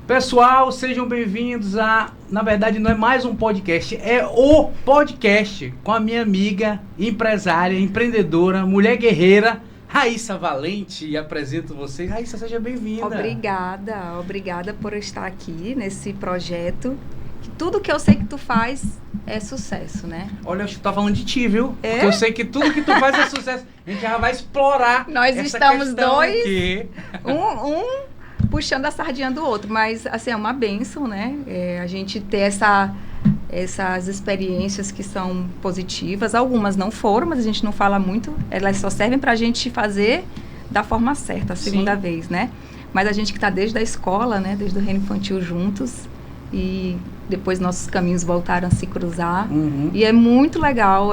Pessoal, sejam bem-vindos na verdade não é mais um podcast, é o podcast com a minha amiga, empresária, empreendedora, mulher guerreira, Raíssa Valente. E apresento vocês. Raíssa, seja bem-vinda. Obrigada por estar aqui nesse projeto. Que tudo que eu sei que tu faz é sucesso, né? Olha, eu tô falando de ti, viu? É? Porque eu sei que tudo que tu faz é sucesso. A gente já vai explorar. Nós essa estamos dois, aqui. um puxando a sardinha do outro, mas assim, é uma bênção, né? A gente ter essas experiências que são positivas. Algumas não foram, mas a gente não fala muito. Elas só servem pra gente fazer da forma certa, a segunda vez, né? Mas a gente que tá desde a escola, né? Desde o reino infantil juntos. E depois nossos caminhos voltaram a se cruzar. E é muito legal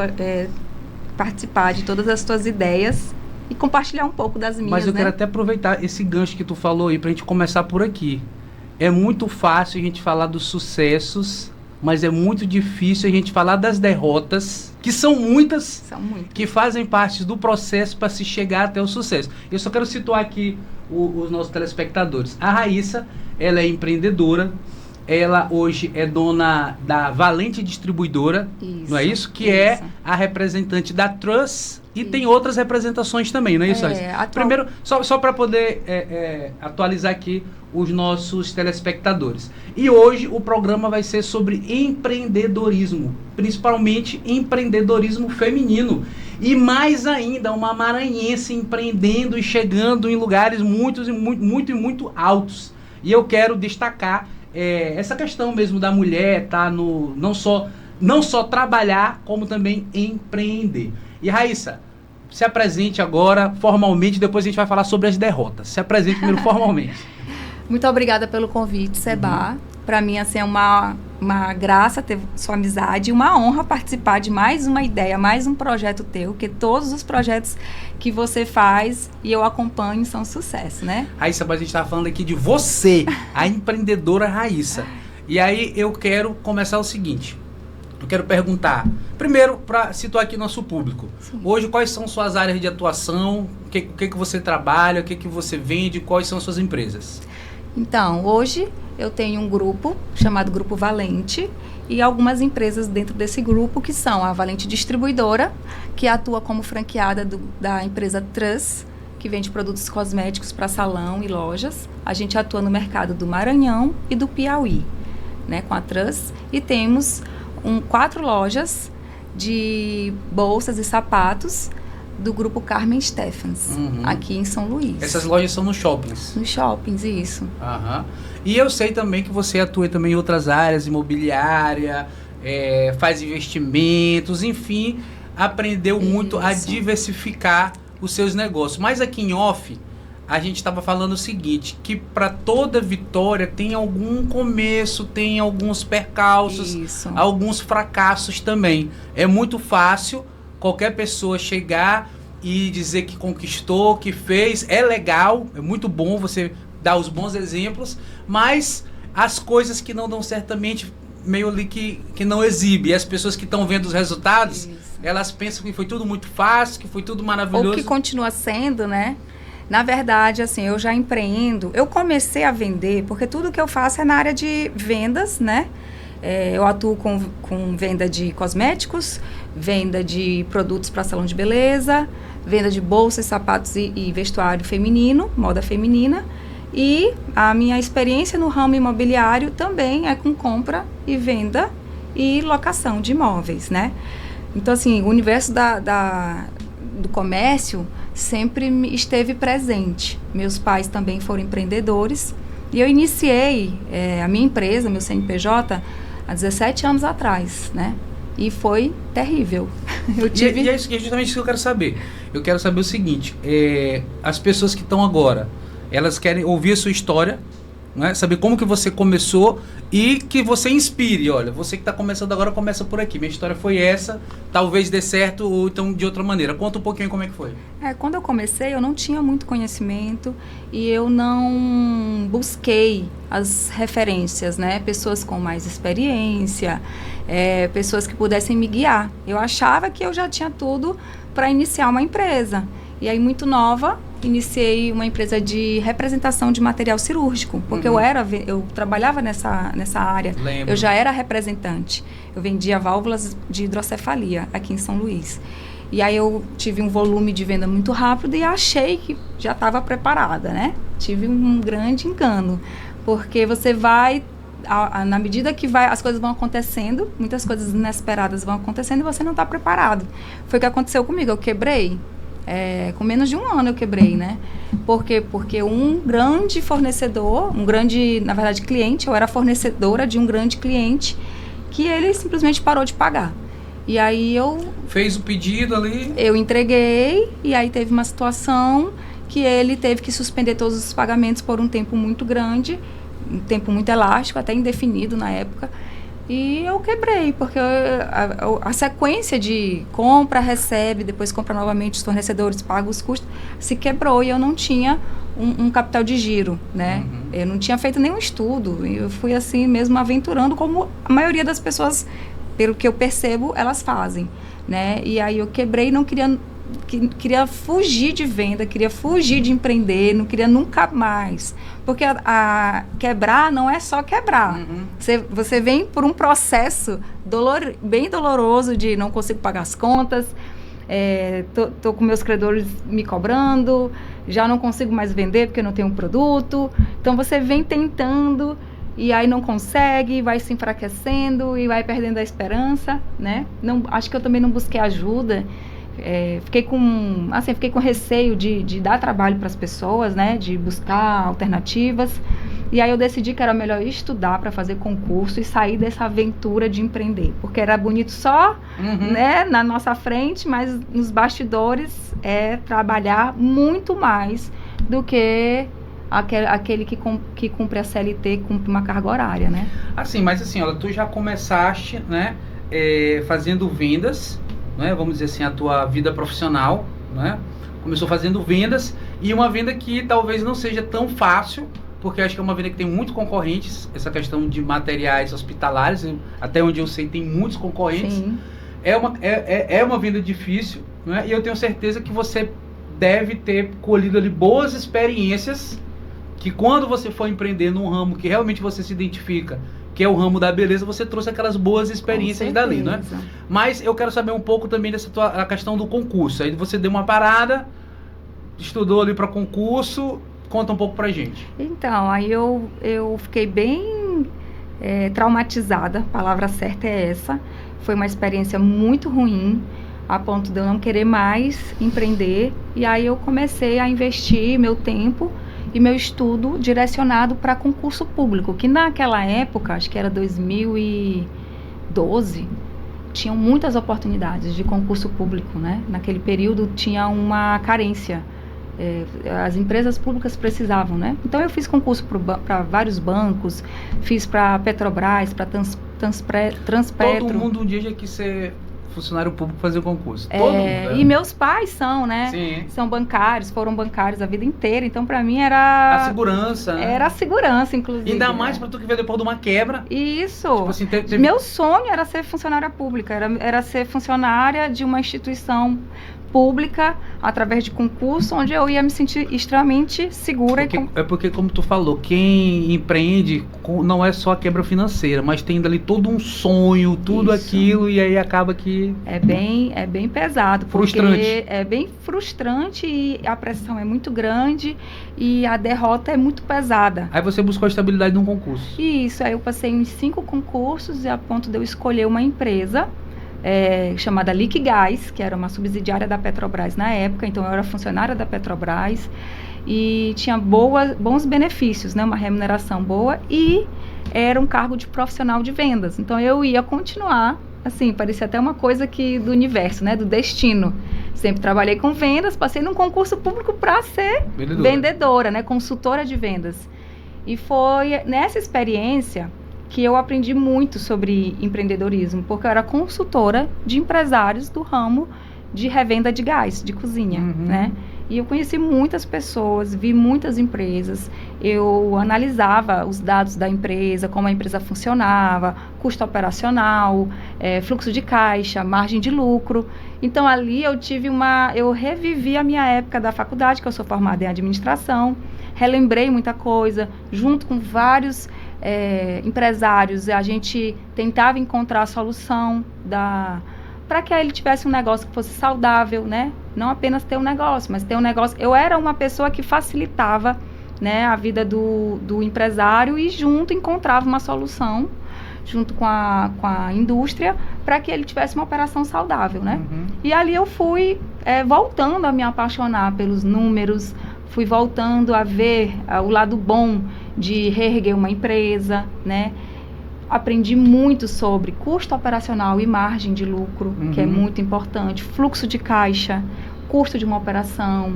participar de todas as tuas ideias e compartilhar um pouco das minhas, Mas eu né? quero até aproveitar esse gancho que tu falou aí pra gente começar por aqui. É muito fácil a gente falar dos sucessos, mas é muito difícil a gente falar das derrotas, que são muitas, que fazem parte do processo para se chegar até o sucesso. Eu só quero situar aqui os nossos telespectadores. A Raíssa, ela é empreendedora, ela hoje é dona da Valente Distribuidora, não é isso? Que é a representante da Trust. E tem outras representações também, não é isso? Primeiro, só para poder atualizar aqui os nossos telespectadores. E hoje o programa vai ser sobre empreendedorismo, principalmente empreendedorismo feminino. E mais ainda, uma maranhense empreendendo e chegando em lugares muito altos. E eu quero destacar essa questão mesmo da mulher, tá? Não só trabalhar, como também empreender. E Raíssa, se apresente agora formalmente, depois a gente vai falar sobre as derrotas. Se apresente primeiro formalmente. Muito obrigada pelo convite, Seba. Para mim, assim, é uma graça ter sua amizade e uma honra participar de mais uma ideia, mais um projeto teu, porque todos os projetos que você faz e eu acompanho são sucesso, né? Raíssa, mas a gente estava falando aqui de você, a empreendedora Raíssa. E aí eu quero começar o seguinte. Eu quero perguntar, primeiro, para situar aqui nosso público. Sim. Hoje, quais são suas áreas de atuação? O que você trabalha? O que você vende? Quais são as suas empresas? Então, hoje eu tenho um grupo chamado Grupo Valente e algumas empresas dentro desse grupo que são a Valente Distribuidora, que atua como franqueada da empresa Trust, que vende produtos cosméticos para salão e lojas. A gente atua no mercado do Maranhão e do Piauí, né, com a Trust. E temos 4 lojas de bolsas e sapatos do grupo Carmen Stephens, aqui em São Luís. Essas lojas são nos shoppings? Nos shoppings, isso. E eu sei também que você atua também em outras áreas, imobiliária, faz investimentos, enfim, aprendeu muito a diversificar os seus negócios. Mas aqui em off, a gente estava falando o seguinte, que para toda vitória tem algum começo, tem alguns percalços, alguns fracassos também. É muito fácil qualquer pessoa chegar e dizer que conquistou, que fez. É legal, é muito bom você dar os bons exemplos, mas as coisas que não dão certamente, meio ali que não exibe. E as pessoas que estão vendo os resultados, elas pensam que foi tudo muito fácil, que foi tudo maravilhoso. Ou que continua sendo, né? Na verdade, assim, eu já empreendo. Eu comecei a vender, porque tudo que eu faço é na área de vendas, né? Eu atuo com venda de cosméticos, venda de produtos para salão de beleza, venda de bolsas, sapatos e vestuário feminino, moda feminina. E a minha experiência no ramo imobiliário também é com compra e venda e locação de imóveis, né? Então, assim, o universo do comércio sempre esteve presente. Meus pais também foram empreendedores e eu iniciei a minha empresa, meu CNPJ, há 17 anos atrás, né? E foi terrível. E é justamente isso que eu quero saber. Eu quero saber o seguinte, as pessoas que estão agora, elas querem ouvir a sua história, né? Saber como que você começou e que você inspire. Olha, você que está começando agora, começa por aqui. Minha história foi essa, talvez dê certo ou então de outra maneira. Conta um pouquinho como é que foi. Quando eu comecei, eu não tinha muito conhecimento e eu não busquei as referências, né? Pessoas com mais experiência, pessoas que pudessem me guiar. Eu achava que eu já tinha tudo para iniciar uma empresa. E aí, muito nova, iniciei uma empresa de representação de material cirúrgico, porque eu trabalhava nessa área. Lembro. Eu já era representante. Eu vendia válvulas de hidrocefalia aqui em São Luís. E aí eu tive um volume de venda muito rápido e achei que já estava preparada, né? Tive um grande engano, porque você vai, na medida que as coisas vão acontecendo, muitas coisas inesperadas vão acontecendo e você não está preparado. Foi o que aconteceu comigo, eu quebrei. Com menos de um ano eu quebrei, né? Por quê? Porque um grande fornecedor, na verdade, cliente, eu era fornecedora de um grande cliente, que ele simplesmente parou de pagar. E aí fez o pedido ali? Eu entreguei, e aí teve uma situação que ele teve que suspender todos os pagamentos por um tempo muito grande, um tempo muito elástico, até indefinido na época. E eu quebrei, porque a sequência de compra, recebe, depois compra novamente os fornecedores, paga os custos, se quebrou e eu não tinha um capital de giro, né? Eu não tinha feito nenhum estudo, eu fui assim mesmo aventurando, como a maioria das pessoas, pelo que eu percebo, elas fazem, né? E aí eu quebrei, não queria fugir de venda, queria fugir de empreender, não queria nunca mais. Porque quebrar não é só quebrar. Você vem por um processo bem doloroso de não consigo pagar as contas, tô com meus credores me cobrando, já não consigo mais vender porque não tenho um produto. Então você vem tentando e aí não consegue, vai se enfraquecendo e vai perdendo a esperança, né? Acho que eu também não busquei ajuda. Fiquei com receio de dar trabalho para as pessoas, né? De buscar alternativas. E aí eu decidi que era melhor estudar para fazer concurso e sair dessa aventura de empreender. Porque era bonito só, né, na nossa frente, mas nos bastidores trabalhar muito mais do que aquele que cumpre a CLT, cumpre uma carga horária, né? Mas olha, tu já começaste, né, fazendo vendas, né, vamos dizer assim, a tua vida profissional, né? Começou fazendo vendas, e uma venda que talvez não seja tão fácil, porque acho que é uma venda que tem muitos concorrentes, essa questão de materiais hospitalares, até onde eu sei tem muitos concorrentes. Sim. É uma venda difícil, né? E eu tenho certeza que você deve ter colhido ali boas experiências, que quando você for empreender num ramo que realmente você se identifica, que é o ramo da beleza, você trouxe aquelas boas experiências dali, né? Mas eu quero saber um pouco também a questão do concurso. Aí você deu uma parada, estudou ali para concurso, conta um pouco pra gente. Então, aí eu fiquei bem traumatizada, a palavra certa é essa. Foi uma experiência muito ruim, a ponto de eu não querer mais empreender. E aí eu comecei a investir meu tempo e meu estudo direcionado para concurso público, que naquela época, acho que era 2012, tinham muitas oportunidades de concurso público, né? Naquele período tinha uma carência, as empresas públicas precisavam, né? Então eu fiz concurso para vários bancos, fiz para Petrobras, para Transpetro. Todo mundo um dia já quis ser funcionário público, fazer concurso. Todo mundo, E meus pais são, né? Sim. São bancários, foram bancários a vida inteira. Então, pra mim, era... A segurança, né? Era a segurança, inclusive. Ainda mais pra tu que veio depois de uma quebra. Isso. Tipo assim, Meu sonho era ser funcionária pública. Era ser funcionária de uma instituição pública, através de concurso, onde eu ia me sentir extremamente segura. Porque, como tu falou, quem empreende não é só a quebra financeira, mas tem dali todo um sonho, tudo aquilo, e aí acaba que... É bem pesado. Frustrante. É bem frustrante e a pressão é muito grande e a derrota é muito pesada. Aí você buscou a estabilidade num concurso. Isso, aí eu passei em 5 concursos e a ponto de eu escolher uma empresa chamada Liquigás, que era uma subsidiária da Petrobras na época. Então eu era funcionária da Petrobras e tinha bons benefícios, né, uma remuneração boa, e era um cargo de profissional de vendas. Então eu ia continuar, assim, parecia até uma coisa do universo, né, do destino. Sempre trabalhei com vendas, passei num concurso público para ser vendedora, né, consultora de vendas. E foi nessa experiência que eu aprendi muito sobre empreendedorismo, porque eu era consultora de empresários do ramo de revenda de gás, de cozinha, né? E eu conheci muitas pessoas, vi muitas empresas, eu analisava os dados da empresa, como a empresa funcionava, custo operacional, fluxo de caixa, margem de lucro. Então ali eu revivi a minha época da faculdade, que eu sou formada em administração, relembrei muita coisa, junto com vários empresários, a gente tentava encontrar a solução para que ele tivesse um negócio que fosse saudável, né? Não apenas ter um negócio, mas ter um negócio. Eu era uma pessoa que facilitava, né, a vida do empresário e junto encontrava uma solução, junto com a indústria, para que ele tivesse uma operação saudável, né? Uhum. E ali eu fui voltando a me apaixonar pelos números, fui voltando a ver o lado bom de reerguer uma empresa, né? Aprendi muito sobre custo operacional e margem de lucro, que é muito importante, fluxo de caixa, custo de uma operação,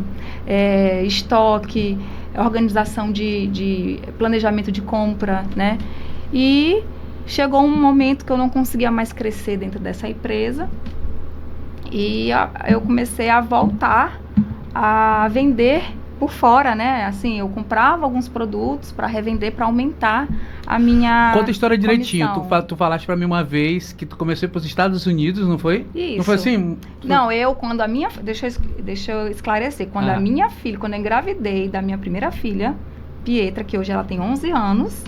estoque, organização de planejamento de compra, né? E chegou um momento que eu não conseguia mais crescer dentro dessa empresa e eu comecei a voltar a vender por fora, né? Assim, eu comprava alguns produtos para revender, para aumentar a minha Conta a história direitinho. Tu falaste para mim uma vez que tu começou para os Estados Unidos, não foi? Isso. Não foi assim? Não, quando a minha... Deixa eu esclarecer. Quando a minha filha, quando eu engravidei da minha primeira filha, Pietra, que hoje ela tem 11 anos,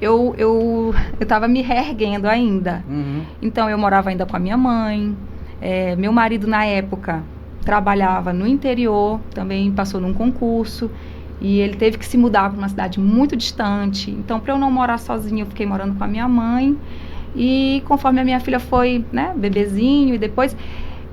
eu estava me reerguendo ainda. Uhum. Então, eu morava ainda com a minha mãe. Meu marido, na época, trabalhava no interior, também passou num concurso. E ele teve que se mudar para uma cidade muito distante. Então, para eu não morar sozinha, eu fiquei morando com a minha mãe. E conforme a minha filha foi, né, bebezinho, e depois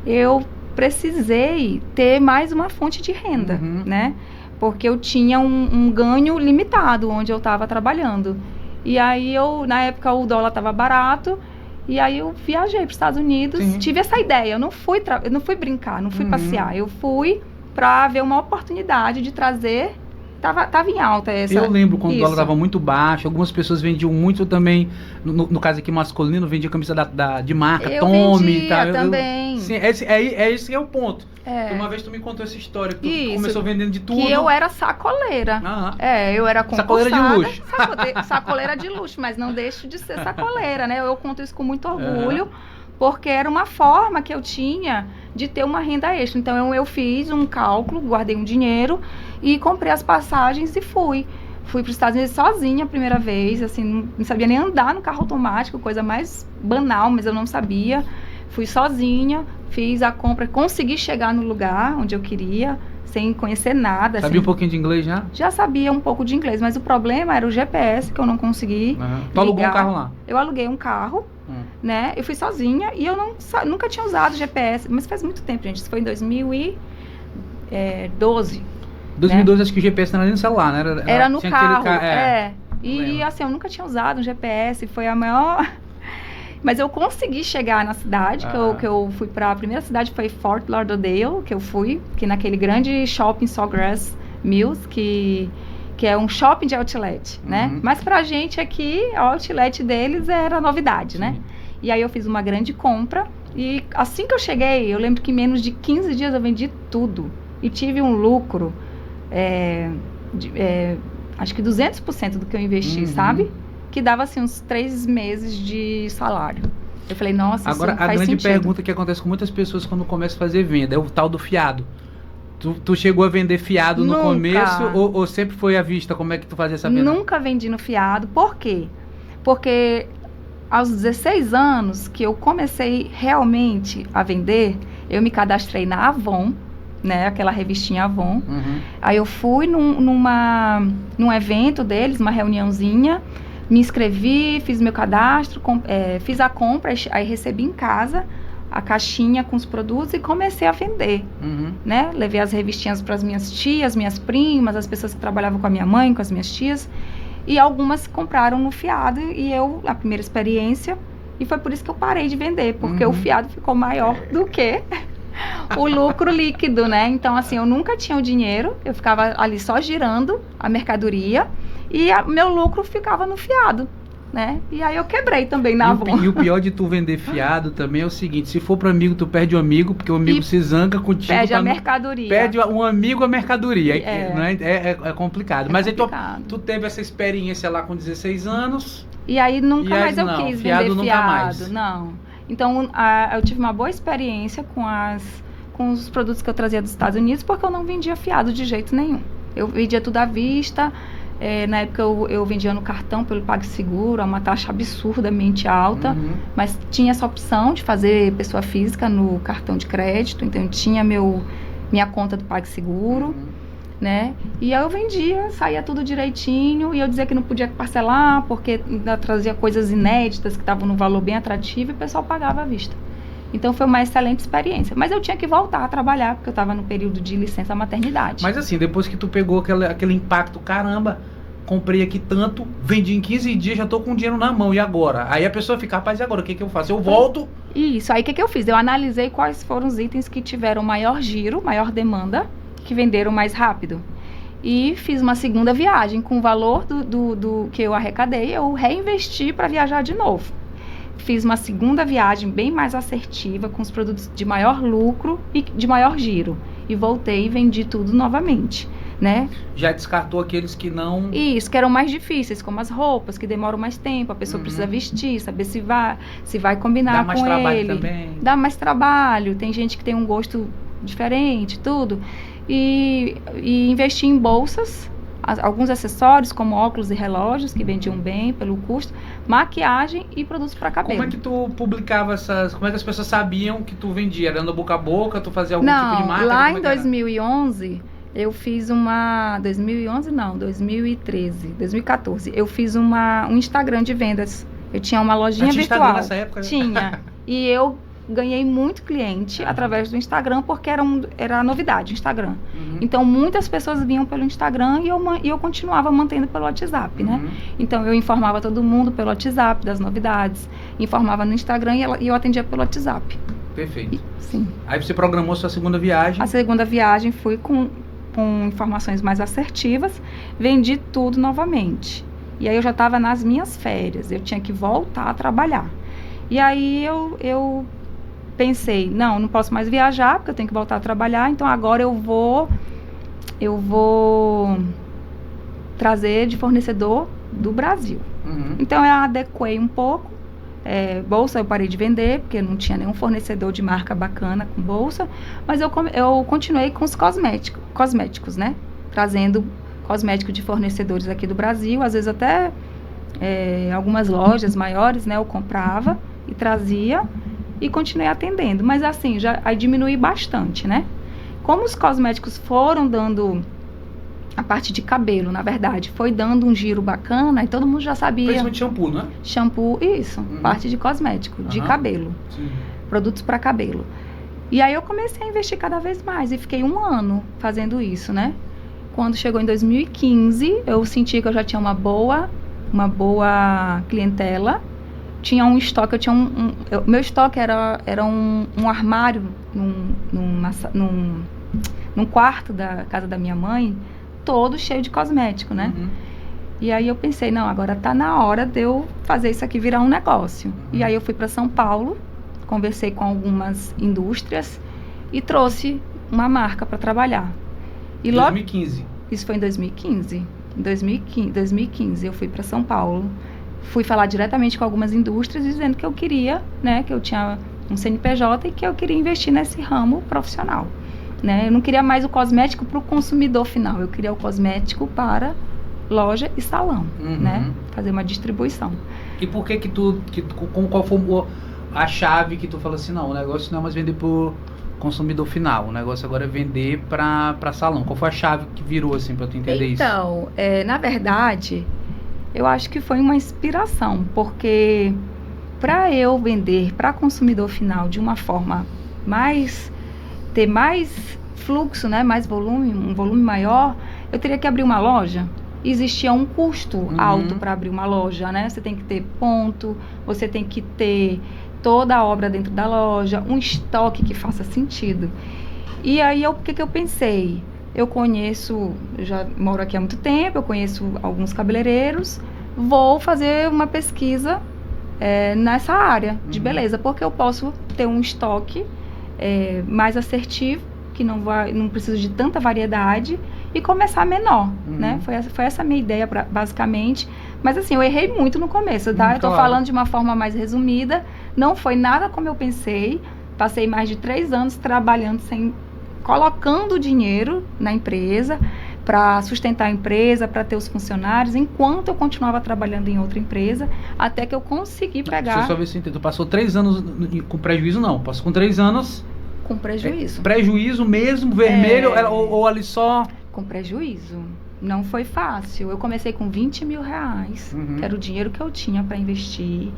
eu precisei ter mais uma fonte de renda, né? Porque eu tinha um ganho limitado onde eu estava trabalhando. E aí, na época, o dólar estava barato. E aí, eu viajei para os Estados Unidos. Sim. Tive essa ideia. Eu não fui brincar, não fui passear. Eu fui para ver uma oportunidade de trazer... Tava em alta essa. Eu lembro quando o dólar estava muito baixo. Algumas pessoas vendiam muito também. No caso aqui masculino, vendia camisa de marca, Tommy e tal. Também. Sim, esse é o ponto. Uma vez tu me contou essa história, que tu começou vendendo de tudo. Que eu era sacoleira. Eu era concursada. Sacoleira de luxo. Sacoleira de luxo, mas não deixo de ser sacoleira, né? Eu conto isso com muito orgulho. Porque era uma forma que eu tinha de ter uma renda extra. Então, eu fiz um cálculo, guardei um dinheiro e comprei as passagens e fui. Fui para os Estados Unidos sozinha a primeira vez, assim, não sabia nem andar no carro automático, coisa mais banal, mas eu não sabia. Fui sozinha, fiz a compra, consegui chegar no lugar onde eu queria, sem conhecer nada. Sabia um pouquinho de inglês já? Já sabia um pouco de inglês, mas o problema era o GPS, que eu não consegui. Tu alugou um carro lá? Eu aluguei um carro. Né? Eu fui sozinha e eu nunca tinha usado GPS, mas faz muito tempo, gente. Isso foi em 2012. 2012, né? Acho que o GPS não era nem no celular, né? Era no carro, E assim, eu nunca tinha usado um GPS, foi a maior... Mas eu consegui chegar na cidade, que eu fui pra... A primeira cidade foi Fort Lauderdale, que eu fui, que naquele grande shopping Sawgrass Mills, que é um shopping de outlet, né? Mas pra gente aqui, o outlet deles era novidade, né? E aí eu fiz uma grande compra e assim que eu cheguei, eu lembro que em menos de 15 dias eu vendi tudo. E tive um lucro, acho que 200% do que eu investi, sabe? Que dava assim uns 3 meses de salário. Eu falei, nossa, agora, isso faz sentido. Agora, a grande pergunta que acontece com muitas pessoas quando começam a fazer venda é o tal do fiado. Tu chegou a vender fiado no começo ou sempre foi à vista? Como é que tu fazia essa venda? Nunca vendi no fiado. Por quê? Porque aos 16 anos que eu comecei realmente a vender, eu me cadastrei na Avon, né? Aquela revistinha Avon. Aí eu fui num evento deles, uma reuniãozinha, me inscrevi, fiz meu cadastro, fiz a compra, aí recebi em casa a caixinha com os produtos e comecei a vender, né? Levei as revistinhas para as minhas tias, minhas primas, as pessoas que trabalhavam com a minha mãe, com as minhas tias, e algumas compraram no fiado e a primeira experiência, e foi por isso que eu parei de vender, porque o fiado ficou maior do que o lucro líquido, né? Então, assim, eu nunca tinha o dinheiro, eu ficava ali só girando a mercadoria e meu lucro ficava no fiado. né? E aí eu quebrei também na Avon. E o pior de tu vender fiado também é o seguinte, se for para amigo, tu perde o amigo, porque o amigo se zanga contigo. Perde a mercadoria. Perde um amigo a mercadoria. É complicado. Mas complicado. Aí tu teve essa experiência lá com 16 anos. E aí nunca mais eu quis vender nunca fiado. Mais. Não. Então eu tive uma boa experiência com os produtos que eu trazia dos Estados Unidos, porque eu não vendia fiado de jeito nenhum. Eu vendia tudo à vista. Na época eu vendia no cartão pelo PagSeguro, a uma taxa absurdamente alta, mas tinha essa opção de fazer pessoa física no cartão de crédito, então eu tinha minha conta do PagSeguro, né? E aí eu vendia, saía tudo direitinho, e eu dizia que não podia parcelar, porque ainda trazia coisas inéditas que estavam num valor bem atrativo e o pessoal pagava à vista. Então foi uma excelente experiência. Mas eu tinha que voltar a trabalhar, porque eu estava no período de licença maternidade. Mas assim, depois que tu pegou aquele impacto, caramba, comprei aqui tanto, vendi em 15 dias, já tô com o dinheiro na mão, e agora? Aí a pessoa fica, rapaz, e agora? O que eu faço? Eu volto? Isso, aí o que eu fiz? Eu analisei quais foram os itens que tiveram maior giro, maior demanda, que venderam mais rápido. E fiz uma segunda viagem. Com o valor do que eu arrecadei, eu reinvesti para viajar de novo. Fiz uma segunda viagem bem mais assertiva, com os produtos de maior lucro e de maior giro. E voltei e vendi tudo novamente, né? Já descartou aqueles que não... Isso, que eram mais difíceis, como as roupas, que demoram mais tempo, a pessoa precisa vestir, saber se vai combinar com ele. Dá mais trabalho também. Dá mais trabalho, tem gente que tem um gosto diferente, tudo. E investi em bolsas, alguns acessórios como óculos e relógios que vendiam bem pelo custo, maquiagem e produtos para cabelo. Como é que tu publicava como é que as pessoas sabiam que tu vendia? Era no boca a boca, tu fazia algum tipo de marca? Lá em 2011, eu fiz 2014, eu fiz um Instagram de vendas. Eu tinha uma lojinha virtual. Instagram nessa época? Tinha. E eu ganhei muito cliente através do Instagram, porque era novidade, Instagram. Então, muitas pessoas vinham pelo Instagram e eu continuava mantendo pelo WhatsApp, né? Então, eu informava todo mundo pelo WhatsApp das novidades, informava no Instagram e eu atendia pelo WhatsApp. Perfeito. Sim. Aí você programou sua segunda viagem? A segunda viagem fui com informações mais assertivas, vendi tudo novamente. E aí eu já estava nas minhas férias, eu tinha que voltar a trabalhar. E aí eu pensei, não posso mais viajar, porque eu tenho que voltar a trabalhar, então agora eu vou trazer de fornecedor do Brasil. Então eu adequei um pouco, bolsa eu parei de vender, porque não tinha nenhum fornecedor de marca bacana com bolsa, mas eu continuei com os cosméticos, né? Trazendo cosméticos de fornecedores aqui do Brasil, às vezes até algumas lojas maiores, né? Eu comprava e trazia, e continuei atendendo, mas assim, aí diminui bastante, né? Como os cosméticos foram dando, a parte de cabelo, na verdade, foi dando um giro bacana, e todo mundo já sabia. Principalmente shampoo, né? Shampoo, isso, parte de cosmético, de cabelo. Sim. Produtos para cabelo. E aí eu comecei a investir cada vez mais, e fiquei 1 ano fazendo isso, né? Quando chegou em 2015, eu senti que eu já tinha uma boa clientela. Tinha um estoque, meu estoque era um armário num quarto da casa da minha mãe, todo cheio de cosmético, né? E aí eu pensei, não, agora tá na hora de eu fazer isso aqui virar um negócio. E aí eu fui para São Paulo, conversei com algumas indústrias e trouxe uma marca para trabalhar. E 2015? Isso foi em 2015. Em 2015 eu fui para São Paulo. Fui falar diretamente com algumas indústrias dizendo que eu queria, né, que eu tinha um CNPJ e que eu queria investir nesse ramo profissional, né? Eu não queria mais o cosmético para o consumidor final, eu queria o cosmético para loja e salão, né? Fazer uma distribuição. E por que qual foi a chave que tu falou assim, não, o negócio não é mais vender por consumidor final, o negócio agora é vender para salão? Qual foi a chave que virou assim para tu entender isso? Então, na verdade, eu acho que foi uma inspiração, porque para eu vender para consumidor final de uma forma ter mais fluxo, né, mais volume, um volume maior, eu teria que abrir uma loja. Existia um custo alto para abrir uma loja, né? Você tem que ter ponto, você tem que ter toda a obra dentro da loja, um estoque que faça sentido. E aí, o que eu pensei? Eu já moro aqui há muito tempo, eu conheço alguns cabeleireiros, vou fazer uma pesquisa nessa área de beleza, porque eu posso ter um estoque mais assertivo, que não precisa de tanta variedade, e começar menor, né? Foi essa a minha ideia, basicamente. Mas assim, eu errei muito no começo, tá? Eu tô falando de uma forma mais resumida, não foi nada como eu pensei. Passei mais de 3 anos trabalhando colocando dinheiro na empresa, para sustentar a empresa, para ter os funcionários, enquanto eu continuava trabalhando em outra empresa, até que eu consegui pegar... Deixa eu só ver se eu entendo. Tu passou 3 anos com prejuízo, não? Passou com 3 anos... Com prejuízo. Prejuízo mesmo, vermelho, ou ali só... Com prejuízo. Não foi fácil. Eu comecei com 20 mil reais, que era o dinheiro que eu tinha para investir.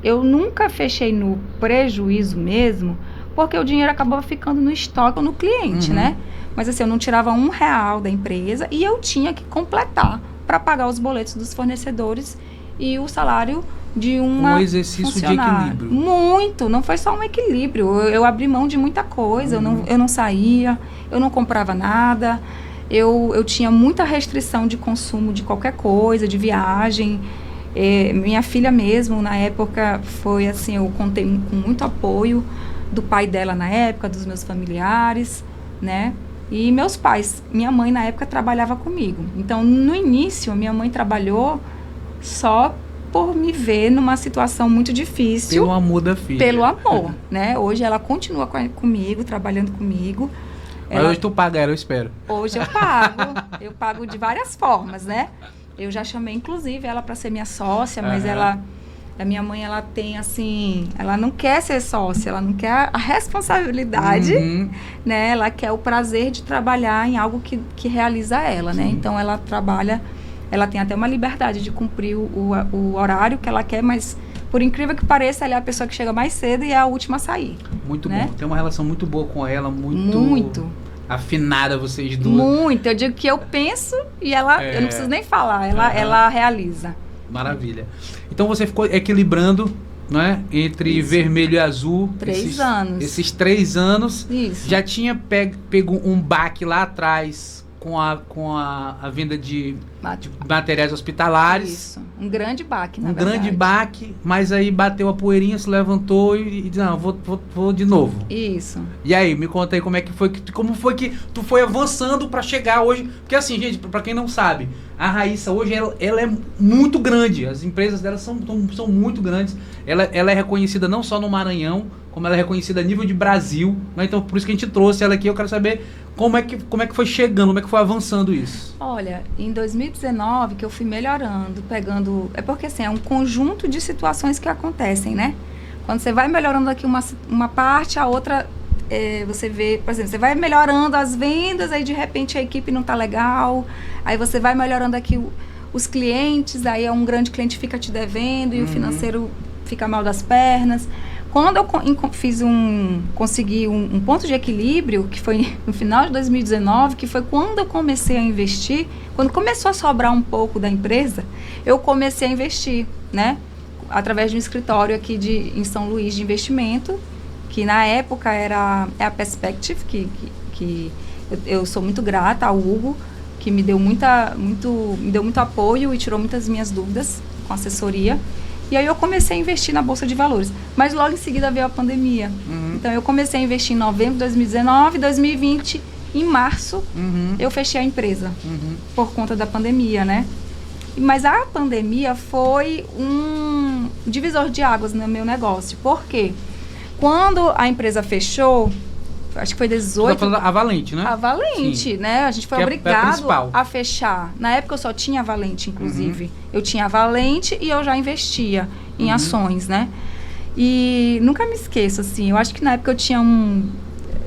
Eu nunca fechei no prejuízo mesmo, porque o dinheiro acabava ficando no estoque ou no cliente, né? Mas assim, eu não tirava R$1 da empresa e eu tinha que completar para pagar os boletos dos fornecedores e o salário de um exercício de equilíbrio. Muito, não foi só um equilíbrio. Eu abri mão de muita coisa, eu não saía, eu não comprava nada, eu tinha muita restrição de consumo de qualquer coisa, de viagem. Minha filha mesmo, na época, foi assim, eu contei com muito apoio do pai dela na época, dos meus familiares, né? E meus pais, minha mãe na época trabalhava comigo. Então, no início, minha mãe trabalhou só por me ver numa situação muito difícil. Pelo amor da filha. Pelo amor, né? Hoje ela continua comigo, trabalhando comigo. Mas hoje tu paga ela, eu espero. Hoje eu pago. Eu pago de várias formas, né? Eu já chamei, inclusive, ela para ser minha sócia, mas a minha mãe, ela tem, assim, ela não quer ser sócia, ela não quer a responsabilidade, né? Ela quer o prazer de trabalhar em algo que realiza ela, né? Então, ela trabalha, ela tem até uma liberdade de cumprir o horário que ela quer, mas, por incrível que pareça, ela é a pessoa que chega mais cedo e é a última a sair. Muito né? bom. Tem uma relação muito boa com ela, muito afinada vocês duas. Muito. Eu digo que eu penso e ela, eu não preciso nem falar, ela realiza. Maravilha. Então você ficou equilibrando, não é? Entre vermelho e azul. 3 anos. Esses 3 anos. Isso. Já tinha pego um baque lá atrás com a venda de materiais hospitalares. Isso. Um grande baque, na verdade. grande baque, mas aí bateu a poeirinha, se levantou e disse, não, vou de novo. Isso. E aí, me conta aí como foi que tu foi avançando para chegar hoje. Porque assim, gente, para quem não sabe, a Raíssa hoje, ela é muito grande. As empresas dela são muito grandes. Ela é reconhecida não só no Maranhão, como ela é reconhecida a nível de Brasil. Né? Então, por isso que a gente trouxe ela aqui. Eu quero saber como é que foi chegando, como é que foi avançando isso. Olha, em 2019 que eu fui melhorando, pegando... É porque assim, é um conjunto de situações que acontecem, né? Quando você vai melhorando aqui uma parte, a outra... você vê, por exemplo, você vai melhorando as vendas, aí de repente a equipe não tá legal, aí você vai melhorando aqui os clientes, aí um grande cliente fica te devendo e o financeiro fica mal das pernas. Quando eu consegui um ponto de equilíbrio, que foi no final de 2019, que foi quando eu comecei a investir, quando começou a sobrar um pouco da empresa, eu comecei a investir, né? Através de um escritório aqui em São Luís de investimento, que na época é a Perspective, que eu sou muito grata ao Hugo, que me deu muito apoio e tirou muitas minhas dúvidas com assessoria. E aí eu comecei a investir na Bolsa de Valores. Mas logo em seguida veio a pandemia. Então eu comecei a investir em novembro de 2019, 2020, em março, eu fechei a empresa por conta da pandemia, né? Mas a pandemia foi um divisor de águas no meu negócio. Por quê? Quando a empresa fechou, acho que foi 18... Você tá falando a Valente, né? A Valente, sim, né? A gente foi obrigado a fechar. Na época eu só tinha a Valente, inclusive. Eu tinha a Valente e eu já investia em ações, né? E nunca me esqueço, assim, eu acho que na época eu tinha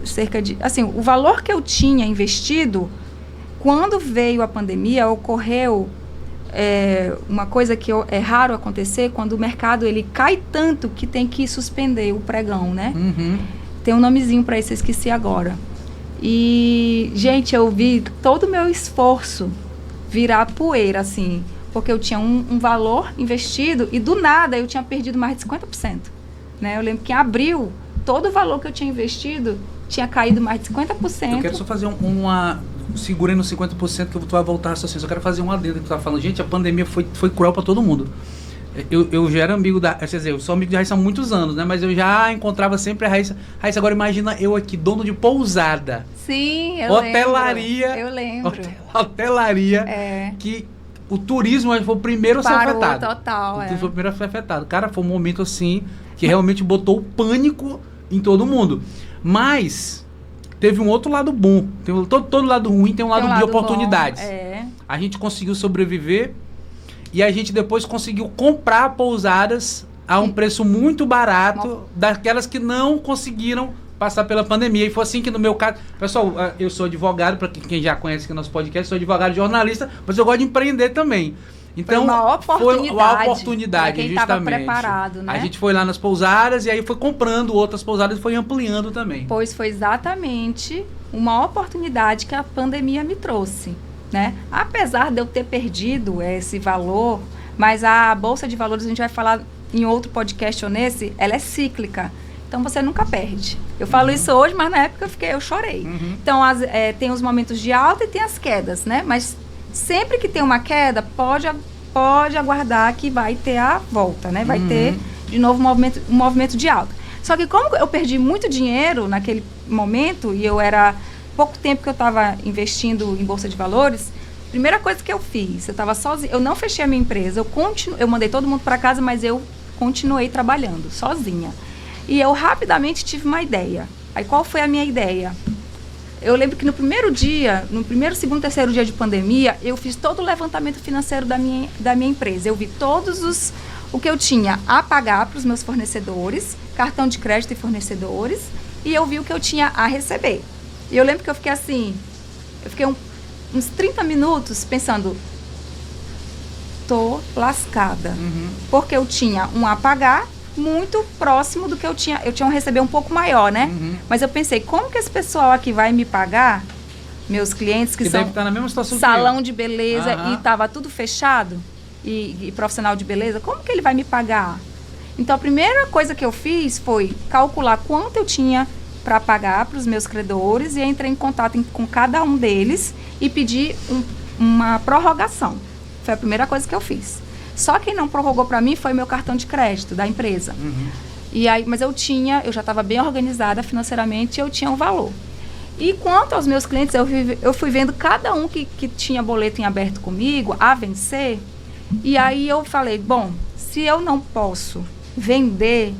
cerca de... Assim, o valor que eu tinha investido, quando veio a pandemia, ocorreu... uma coisa que é raro acontecer, quando o mercado ele cai tanto que tem que suspender o pregão, né? Tem um nomezinho para isso, eu esqueci agora. E, gente, eu vi todo o meu esforço virar poeira, assim, porque eu tinha um valor investido e do nada eu tinha perdido mais de 50%. Né? Eu lembro que em abril, todo o valor que eu tinha investido tinha caído mais de 50%. Eu quero só fazer segurei nos 50% que eu vou voltar a raciocínio. Eu quero fazer um adendo que tu estava falando. Gente, a pandemia foi cruel para todo mundo. Eu já era amigo da... Quer dizer, eu sou amigo de Raíssa há muitos anos, né? Mas eu já encontrava sempre a Raíssa. Raíssa, agora imagina eu aqui, dono de pousada. Sim, eu hotelaria, lembro. Eu lembro. Hotelaria. Que o turismo foi o primeiro a ser afetado. Total, o turismo foi o primeiro a ser afetado. Cara, foi um momento assim que realmente botou o pânico em todo mundo. Mas teve um outro lado bom. Tem todo lado ruim tem um lado de oportunidades. A gente conseguiu sobreviver. E a gente depois conseguiu comprar pousadas a um preço muito barato daquelas que não conseguiram passar pela pandemia. E foi assim que no meu caso... Pessoal, eu sou advogado, para quem já conhece aqui nosso podcast, sou advogado jornalista, mas eu gosto de empreender também. Então, foi uma oportunidade quem estava preparado, né? A gente foi lá nas pousadas e aí foi comprando outras pousadas e foi ampliando também. Pois foi exatamente uma oportunidade que a pandemia me trouxe. Né? Apesar de eu ter perdido esse valor, mas a Bolsa de Valores, a gente vai falar em outro podcast ou nesse, ela é cíclica. Então, você nunca perde. Eu falo isso hoje, mas na época eu chorei. Então, tem os momentos de alta e tem as quedas, né? Mas sempre que tem uma queda, pode aguardar que vai ter a volta, né? Vai ter, de novo, um movimento de alta. Só que como eu perdi muito dinheiro naquele momento, e eu era... pouco tempo que eu estava investindo em Bolsa de Valores, primeira coisa que eu fiz, eu estava sozinha, eu não fechei a minha empresa, eu mandei todo mundo para casa, mas eu continuei trabalhando sozinha. E eu rapidamente tive uma ideia. Aí qual foi a minha ideia? Eu lembro que no primeiro, segundo, terceiro dia de pandemia, eu fiz todo o levantamento financeiro da minha empresa. Eu vi o que eu tinha a pagar para os meus fornecedores, cartão de crédito e fornecedores, e eu vi o que eu tinha a receber. E eu lembro que eu fiquei uns 30 minutos pensando, tô lascada. Porque eu tinha um a pagar muito próximo do que eu tinha um receber um pouco maior, né? Mas eu pensei, como que esse pessoal aqui vai me pagar, meus clientes que são deve estar na mesma situação salão de beleza e tava tudo fechado, e profissional de beleza, como que ele vai me pagar? Então, a primeira coisa que eu fiz foi calcular quanto eu tinha para pagar para os meus credores e entrei em contato com cada um deles e pedi uma prorrogação. Foi a primeira coisa que eu fiz. Só quem não prorrogou para mim foi meu cartão de crédito da empresa. E aí, mas eu já estava bem organizada financeiramente e eu tinha um valor. E quanto aos meus clientes, eu fui vendo cada um que tinha boleto em aberto comigo a vencer. E aí eu falei, bom, se eu não posso vender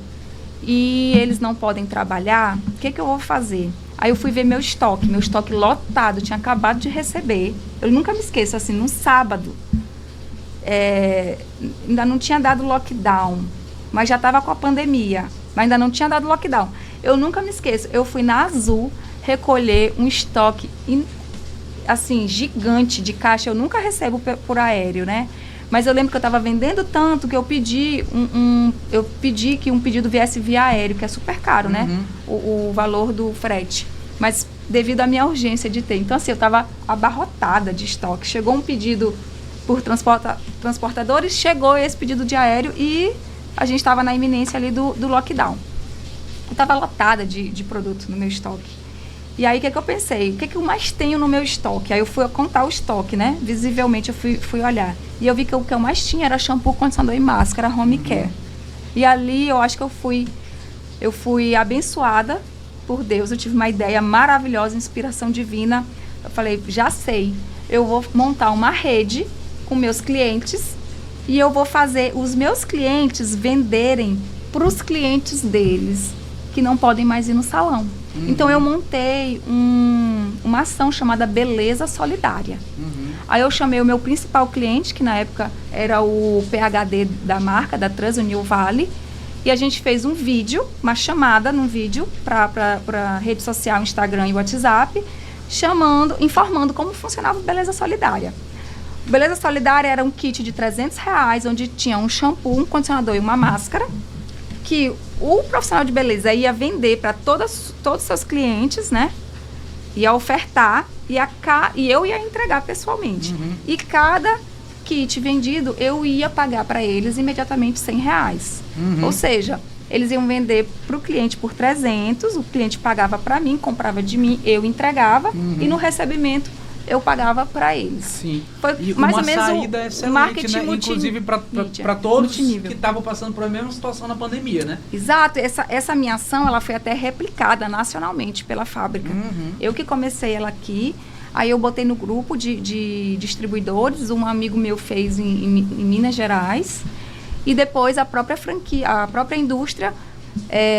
e eles não podem trabalhar, o que eu vou fazer? Aí eu fui ver meu estoque lotado, tinha acabado de receber. Eu nunca me esqueço, assim, num sábado, ainda não tinha dado lockdown, mas já estava com a pandemia, mas ainda não tinha dado lockdown. Eu nunca me esqueço, eu fui na Azul recolher um estoque, assim, gigante de caixa. Eu nunca recebo por aéreo, né? Mas eu lembro que eu estava vendendo tanto que eu pedi que um pedido viesse via aéreo, que é super caro, né? O valor do frete. Mas devido à minha urgência de ter. Então, assim, eu estava abarrotada de estoque. Chegou um pedido por transportadores, chegou esse pedido de aéreo e a gente estava na iminência ali do lockdown. Eu estava lotada de produto no meu estoque. E aí, o que eu pensei? O que eu mais tenho no meu estoque? Aí eu fui contar o estoque, né? Visivelmente, eu fui olhar. E eu vi que o que eu mais tinha era shampoo, condicionador e máscara home care. E ali, eu acho que eu fui abençoada por Deus. Eu tive uma ideia maravilhosa, inspiração divina. Eu falei, já sei. Eu vou montar uma rede com meus clientes e eu vou fazer os meus clientes venderem para os clientes deles, que não podem mais ir no salão. Então, eu montei uma ação chamada Beleza Solidária. Aí eu chamei o meu principal cliente, que na época era o PhD da marca, da Transunil Vale, e a gente fez um vídeo, uma chamada num vídeo para rede social, Instagram e WhatsApp, informando como funcionava o Beleza Solidária. Beleza Solidária era um kit de R$300, onde tinha um shampoo, um condicionador e uma máscara, que o profissional de beleza ia vender para todos os seus clientes, né? Ia ofertar e eu ia entregar pessoalmente. E cada kit vendido, eu ia pagar para eles imediatamente R$100. Ou seja, eles iam vender para o cliente por 300, o cliente pagava para mim, comprava de mim, eu entregava e no recebimento eu pagava para eles. Sim. Foi e mais uma ou menos saída excelente, marketing né? Inclusive para todos que estavam passando por a mesma situação na pandemia, né? Exato. Essa minha ação, ela foi até replicada nacionalmente pela fábrica. Eu que comecei ela aqui, aí eu botei no grupo de distribuidores, um amigo meu fez em Minas Gerais, e depois a própria franquia, a própria indústria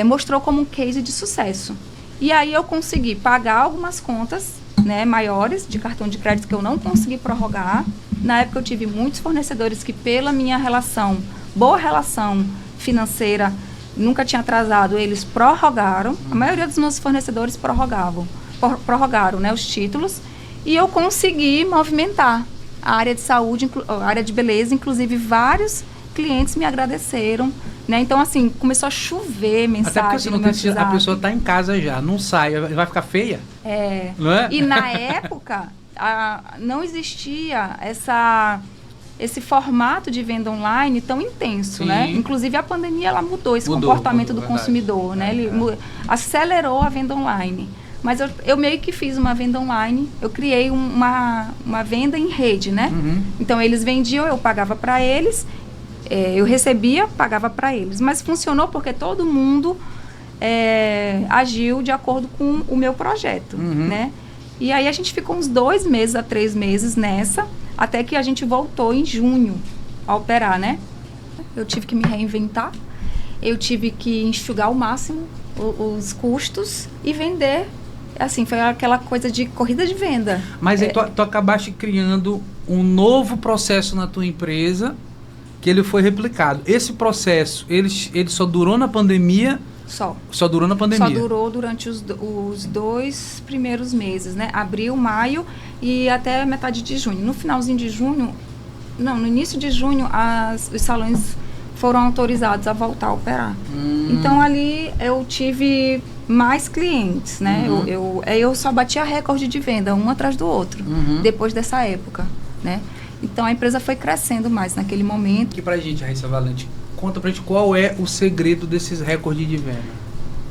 mostrou como um case de sucesso. E aí eu consegui pagar algumas contas, né, maiores de cartão de crédito que eu não consegui prorrogar. Na época eu tive muitos fornecedores que, pela minha boa relação financeira, nunca tinha atrasado, eles prorrogaram. A maioria dos meus fornecedores prorrogaram, né, os títulos, e eu consegui movimentar a área de saúde, a área de beleza, inclusive vários clientes me agradeceram, né? Então, assim, começou a chover mensagem. Até porque você não tem, a pessoa está em casa já, não sai, vai ficar feia. Não é? E na época, não existia esse formato de venda online tão intenso, né? Inclusive, a pandemia, ela mudou esse comportamento do consumidor, né? Ele acelerou a venda online. Mas eu meio que fiz uma venda online, eu criei uma venda em rede, né? Então, eles vendiam, eu pagava para eles, eu recebia, pagava para eles. Mas funcionou porque todo mundo agiu de acordo com o meu projeto, né? E aí a gente ficou uns 2 meses a 3 meses nessa, até que a gente voltou em junho a operar, né? Eu tive que me reinventar, eu tive que enxugar ao máximo os custos e vender. Assim, foi aquela coisa de corrida de venda. Mas aí tu acabaste criando um novo processo na tua empresa, que ele foi replicado. Esse processo, ele só durou na pandemia? Só durou na pandemia? Só durou durante os 2 primeiros meses, né? Abril, maio e até metade de junho. No finalzinho de junho, no início de junho, os salões foram autorizados a voltar a operar. Então, ali eu tive mais clientes, né? Eu só batia recorde de venda, um atrás do outro, depois dessa época, né? Então, a empresa foi crescendo mais naquele momento. E pra gente, Raíssa Valente, conta pra gente qual é o segredo desses recordes de venda.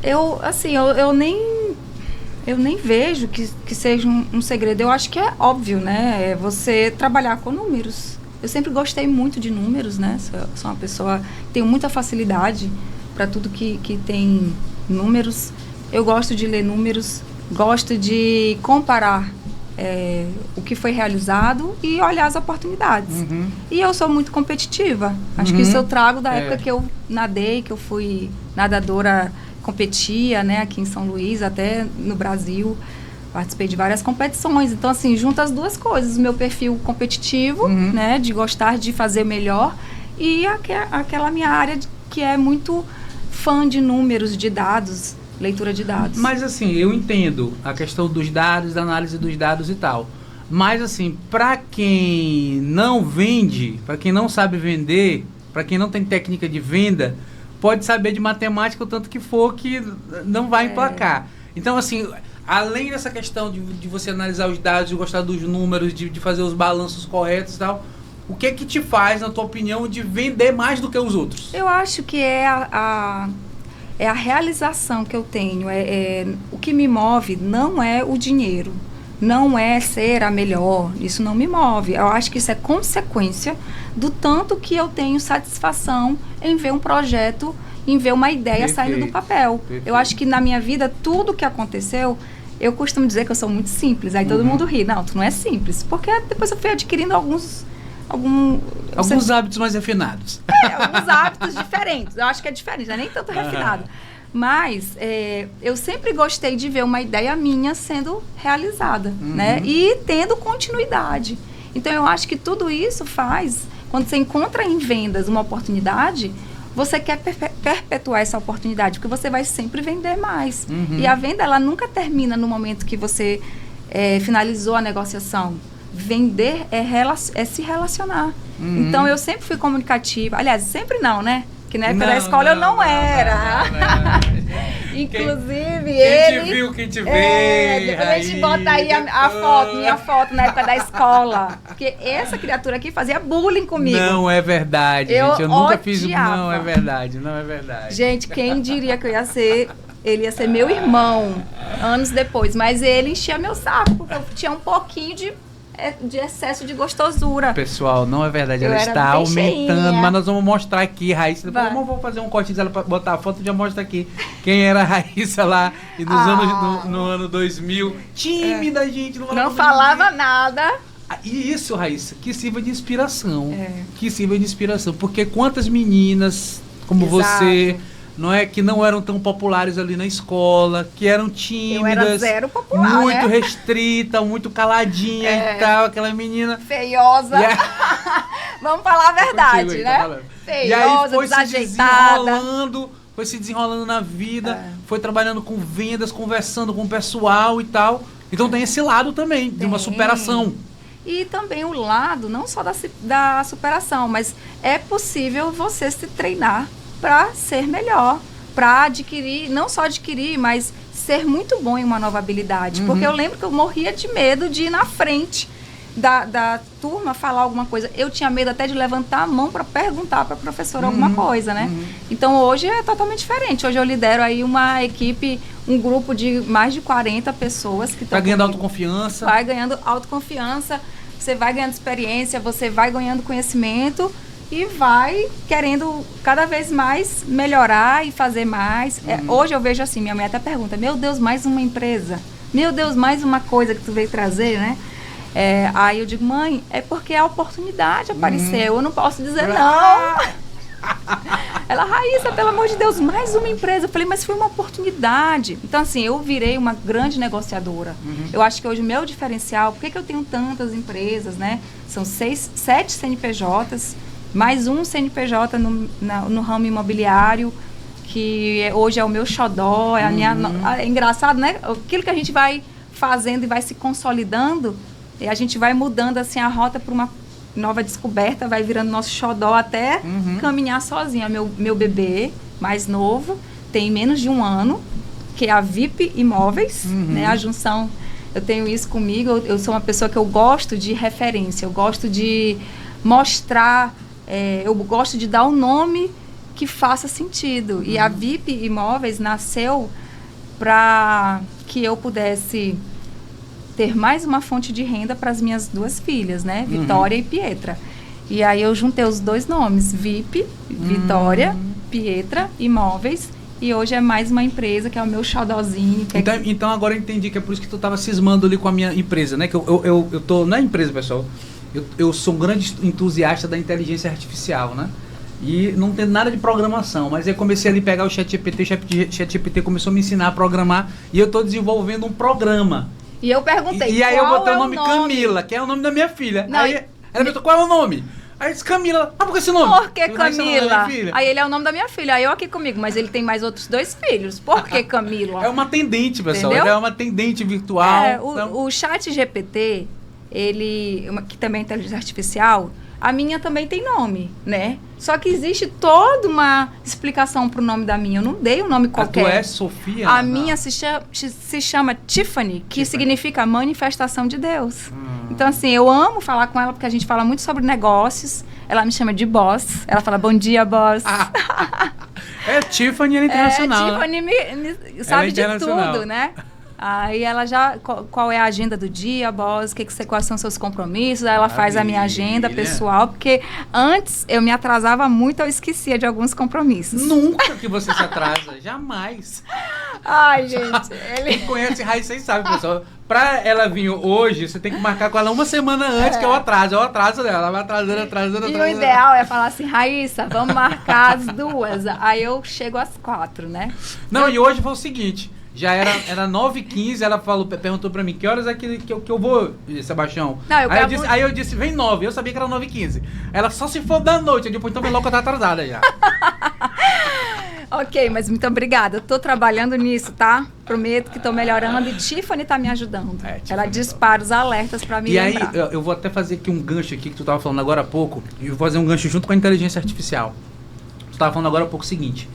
Eu nem vejo que seja um segredo. Eu acho que é óbvio, né? É você trabalhar com números. Eu sempre gostei muito de números, né? Sou uma pessoa que tem muita facilidade para tudo que tem números. Eu gosto de ler números, gosto de comparar o que foi realizado e olhar as oportunidades. E eu sou muito competitiva. Acho que isso eu trago da época que eu nadei, que eu fui nadadora, competia, né, aqui em São Luís, até no Brasil. Participei de várias competições. Então, assim, junto as duas coisas. O meu perfil competitivo, né, de gostar de fazer melhor, e aquela minha área que é muito fã de números, de dados, leitura de dados. Mas, assim, eu entendo a questão dos dados, da análise dos dados e tal. Mas, assim, para quem não vende, para quem não sabe vender, para quem não tem técnica de venda, pode saber de matemática o tanto que for que não vai emplacar. Então, assim, além dessa questão de você analisar os dados, de gostar dos números, de fazer os balanços corretos e tal, o que é que te faz, na tua opinião, de vender mais do que os outros? Eu acho que é a realização que eu tenho. O que me move não é o dinheiro, não é ser a melhor, isso não me move. Eu acho que isso é consequência do tanto que eu tenho satisfação em ver um projeto, em ver uma ideia saindo do papel. Eu acho que na minha vida, tudo que aconteceu, eu costumo dizer que eu sou muito simples. Aí todo mundo ri. Não, tu não é simples. Porque depois eu fui adquirindo alguns hábitos mais refinados. Alguns hábitos diferentes. Eu acho que é diferente, não é nem tanto refinado. Mas eu sempre gostei de ver uma ideia minha sendo realizada, né? E tendo continuidade. Então, eu acho que tudo isso faz, quando você encontra em vendas uma oportunidade, você quer perpetuar essa oportunidade, porque você vai sempre vender mais. E a venda, ela nunca termina no momento que você finalizou a negociação. Vender é se relacionar. Então, eu sempre fui comunicativa. Aliás, sempre não, né? Que na época da escola eu não era. Inclusive, quem te viu, quem te vê. Depois a gente bota aí minha foto na época da escola. Porque essa criatura aqui fazia bullying comigo. Não é verdade, gente. Eu nunca fiz. Não é verdade, não é verdade. Gente, quem diria que eu ia ser Ele ia ser meu irmão, anos depois. Mas ele enchia meu saco, porque eu tinha um pouquinho de excesso de gostosura. Pessoal, não é verdade, Eu ela era está bem aumentando, cheinha. mas nós vamos mostrar aqui, Raíssa. Vai. Vamos fazer um corte dela para botar a foto, já mostra aqui quem era a Raíssa lá e nos no ano 2000. Tímida, gente. Não falava nada. E isso, Raíssa, que sirva de inspiração. Que sirva de inspiração. Porque quantas meninas como você, não é, que não eram tão populares ali na escola, que eram tímidas. Eu era zero popular, muito restrita, muito caladinha e tal, aquela menina feiosa. Vamos falar a verdade, aí, né? Tá feiosa, e aí foi desajeitada. foi se desenrolando na vida, foi trabalhando com vendas, conversando com o pessoal e tal. Então tem esse lado também, de uma superação. E também o lado, não só da superação, mas é possível você se treinar para ser melhor, para adquirir, não só adquirir, mas ser muito bom em uma nova habilidade. Porque eu lembro que eu morria de medo de ir na frente da turma falar alguma coisa. Eu tinha medo até de levantar a mão para perguntar para a professora alguma coisa, né? Então hoje é totalmente diferente. Hoje eu lidero aí uma equipe, um grupo de mais de 40 pessoas que estão vai ganhando autoconfiança. Vai ganhando autoconfiança, você vai ganhando experiência, você vai ganhando conhecimento e vai querendo cada vez mais melhorar e fazer mais. Hoje eu vejo assim, minha mãe até pergunta, meu Deus, mais uma empresa? Meu Deus, mais uma coisa que tu veio trazer, né? Aí eu digo, mãe, é porque a oportunidade apareceu, eu não posso dizer não. Ela, Raíssa, pelo amor de Deus, mais uma empresa. Eu falei, mas foi uma oportunidade. Então, assim, eu virei uma grande negociadora. Eu acho que hoje o meu diferencial, por que eu tenho tantas empresas, né? São 7 CNPJs, mais um CNPJ no ramo imobiliário, que hoje é o meu xodó, é a minha... É engraçado, né? Aquilo que a gente vai fazendo e vai se consolidando, e a gente vai mudando, assim, a rota para uma nova descoberta, vai virando nosso xodó até caminhar sozinha. Meu bebê mais novo tem menos de 1 ano, que é a VIP Imóveis, né? A junção, eu tenho isso comigo, eu sou uma pessoa que eu gosto de referência, eu gosto de mostrar, eu gosto de dar um nome que faça sentido. E a VIP Imóveis nasceu para que eu pudesse ter mais uma fonte de renda para as minhas 2 filhas, né? Vitória e Pietra. E aí eu juntei os 2 nomes, VIP, Vitória, Pietra, Imóveis, e hoje é mais uma empresa que é o meu xodózinho. Então agora eu entendi que é por isso que tu estava cismando ali com a minha empresa, né? Que eu tô na empresa, pessoal, eu sou um grande entusiasta da inteligência artificial, né? E não tem nada de programação, mas eu comecei ali a pegar o ChatGPT, o ChatGPT começou a me ensinar a programar, e eu estou desenvolvendo um programa. E eu perguntei, e aí eu botei o nome Camila, que é o nome da minha filha. Não, aí ela perguntou, qual é o nome? Aí eu disse, Camila. Ah, por que esse nome? Por que Camila? Aí ele é o nome da minha filha, aí eu aqui comigo, mas ele tem mais outros 2 filhos. Por que Camila? É uma atendente, pessoal. Entendeu? É uma atendente virtual. O ChatGPT, que também é inteligência artificial, a minha também tem nome, né? Só que existe toda uma explicação para o nome da minha. Eu não dei um nome qualquer. A tua é Sofia? A minha se chama Tiffany, que significa manifestação de Deus. Então, assim, eu amo falar com ela, porque a gente fala muito sobre negócios. Ela me chama de boss. Ela fala, bom dia, boss. Tiffany, ela é internacional. Tiffany me sabe de tudo, né? Aí ela já, qual é a agenda do dia, boss, quais são seus compromissos, aí ela faz a minha agenda pessoal, porque antes eu me atrasava muito, eu esquecia de alguns compromissos. Nunca que você se atrasa, jamais. Ai, gente. Quem conhece Raíssa sabe, pessoal, pra ela vir hoje, você tem que marcar com ela 1 semana antes, que é o atraso dela, ela vai atrasando. E o ideal é falar assim, Raíssa, vamos marcar as 2, aí eu chego às 4, né? Não, e hoje foi o seguinte... Já era 9h15, ela perguntou pra mim, que horas é que eu vou, Sebastião? Não, aí eu disse, vem 9, eu sabia que era 9h15. Ela só se for da noite, eu disse, então vem logo que eu tô atrasada já. Ok, mas muito obrigada, eu tô trabalhando nisso, tá? Prometo que tô melhorando e Tiffany tá me ajudando. Ela dispara os alertas pra me lembrar. E aí, eu vou até fazer aqui um gancho aqui, que tu tava falando agora há pouco, e vou fazer um gancho junto com a inteligência artificial. Tu tava falando agora há pouco o seguinte...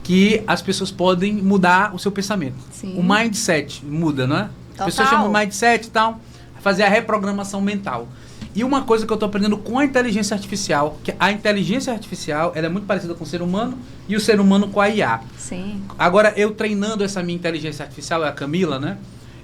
que as pessoas podem mudar o seu pensamento. Sim. O mindset muda, não é? As pessoas chamam de mindset e tal, fazer a reprogramação mental. E uma coisa que eu estou aprendendo com a inteligência artificial, que a inteligência artificial, ela é muito parecida com o ser humano e o ser humano com a IA. Sim. Agora, eu treinando essa minha inteligência artificial, a Camila, né?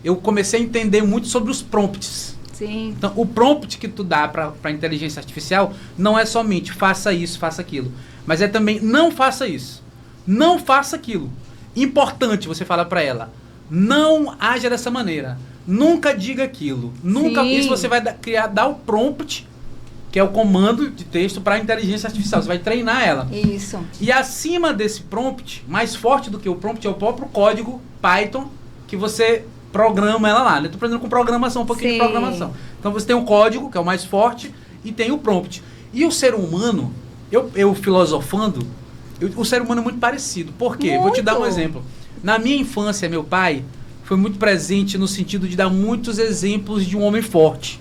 Eu comecei a entender muito sobre os prompts. Sim. Então, o prompt que tu dá para a inteligência artificial não é somente faça isso, faça aquilo. Mas é também não faça isso. Não faça aquilo. Importante você falar para ela. Não haja dessa maneira. Nunca diga aquilo. Nunca. Sim. Isso você vai dar o prompt, que é o comando de texto para a inteligência artificial. Você vai treinar ela. Isso. E acima desse prompt, mais forte do que o prompt, é o próprio código Python que você programa ela lá. Eu estou aprendendo com programação, um pouquinho de programação. Então você tem o código, que é o mais forte, e tem o prompt. E o ser humano, eu filosofando, o ser humano é muito parecido. Por quê? Muito. Vou te dar um exemplo. Na minha infância, meu pai foi muito presente no sentido de dar muitos exemplos de um homem forte.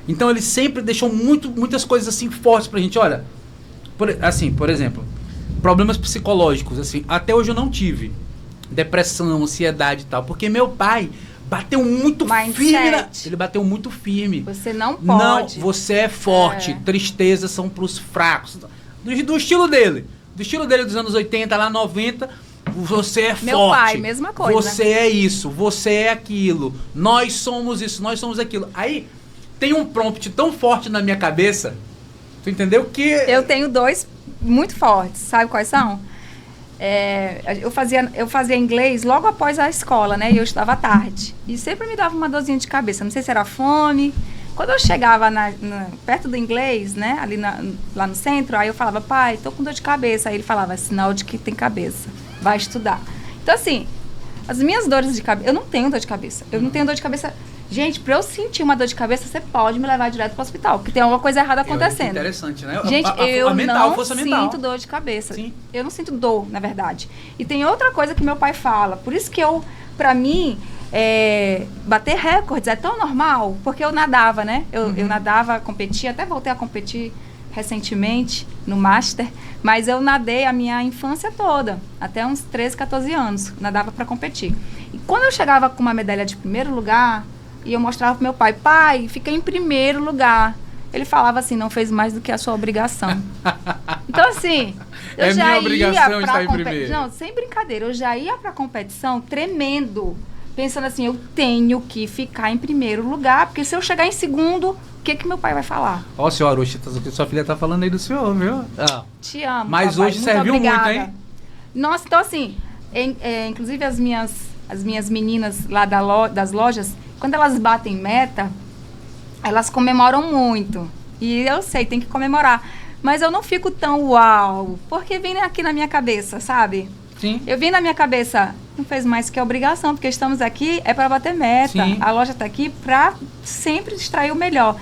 Então ele sempre deixou muitas coisas assim fortes pra gente. Olha, por exemplo, problemas psicológicos, assim, até hoje eu não tive. Depressão, ansiedade e tal. Porque meu pai bateu muito firme. Ele bateu muito firme. Você não pode. Não, você é forte. Tristeza são pros fracos. Do estilo dele. Do estilo dele dos anos 80, lá 90, você é Meu forte. pai, mesma coisa. Você é isso, você é aquilo. Nós somos isso, nós somos aquilo. Aí, tem um prompt tão forte na minha cabeça, tu entendeu? Que eu tenho dois muito fortes, sabe quais são? Eu fazia inglês logo após a escola, né? E eu estudava à tarde. E sempre me dava uma dorzinha de cabeça. Não sei se era fome. Quando eu chegava perto do inglês, né? Ali lá no centro, aí eu falava, pai, tô com dor de cabeça. Aí ele falava, sinal de que tem cabeça. Vai estudar. Então, assim, as minhas dores de cabeça... Eu não tenho dor de cabeça. Eu não tenho dor de cabeça... Gente, pra eu sentir uma dor de cabeça, você pode me levar direto pro hospital, porque tem alguma coisa errada acontecendo. Interessante, né? Gente, eu não força sinto mental. dor de cabeça. Sim. Eu não sinto dor, na verdade. E tem outra coisa que meu pai fala. Por isso que pra mim, bater recordes é tão normal, porque eu nadava, né? Eu nadava, competia, até voltei a competir recentemente no Master, mas eu nadei a minha infância toda, até uns 13, 14 anos, nadava para competir. E quando eu chegava com uma medalha de primeiro lugar, e eu mostrava pro meu pai, pai, fiquei em primeiro lugar. Ele falava assim, não fez mais do que a sua obrigação. Então, assim, eu já minha obrigação ia estar pra em primeiro. Não, sem brincadeira, eu já ia pra competição tremendo, pensando assim, eu tenho que ficar em primeiro lugar, porque se eu chegar em segundo, o que meu pai vai falar? Ó, senhor Arushi, sua filha tá falando aí do senhor, viu? Te amo, mas papai, hoje serviu muito, hein? Nossa, então assim, inclusive as minhas meninas lá das lojas, quando elas batem meta, elas comemoram muito. E eu sei, tem que comemorar. Mas eu não fico tão uau, porque vem aqui na minha cabeça, sabe? Sim. Eu vi na minha cabeça, não fez mais que obrigação, porque estamos aqui é para bater meta. Sim. A loja está aqui para sempre extrair o melhor.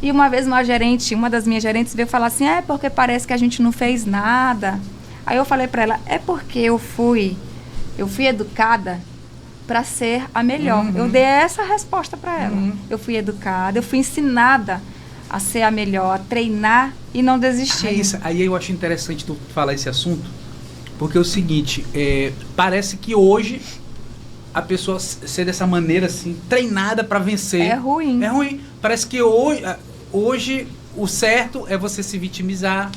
E uma vez uma das minhas gerentes veio falar assim, porque parece que a gente não fez nada. Aí eu falei para ela, é porque eu fui educada para ser a melhor. Eu dei essa resposta para ela. Eu fui educada, eu fui ensinada a ser a melhor, a treinar e não desistir. Aí eu acho interessante tu falar esse assunto, porque é o seguinte, parece que hoje a pessoa ser dessa maneira assim, treinada para vencer. É ruim. É ruim. Parece que hoje o certo é você se vitimizar.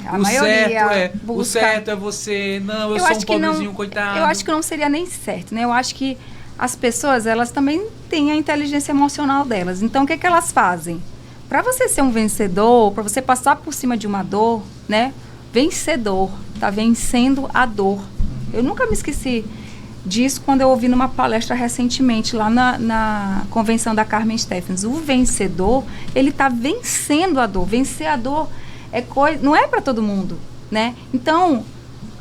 A maioria o certo é você, eu sou um pobrezinho, coitado. Eu acho que não seria nem certo, né? Eu acho que as pessoas, elas também têm a inteligência emocional delas. Então, o que elas fazem? Para você ser um vencedor, para você passar por cima de uma dor, né? Vencedor, tá vencendo a dor. Eu nunca me esqueci disso quando eu ouvi numa palestra recentemente lá na convenção da Carmen Stephens. O vencedor, ele tá vencendo a dor. Vencer a dor não é para todo mundo, né? Então,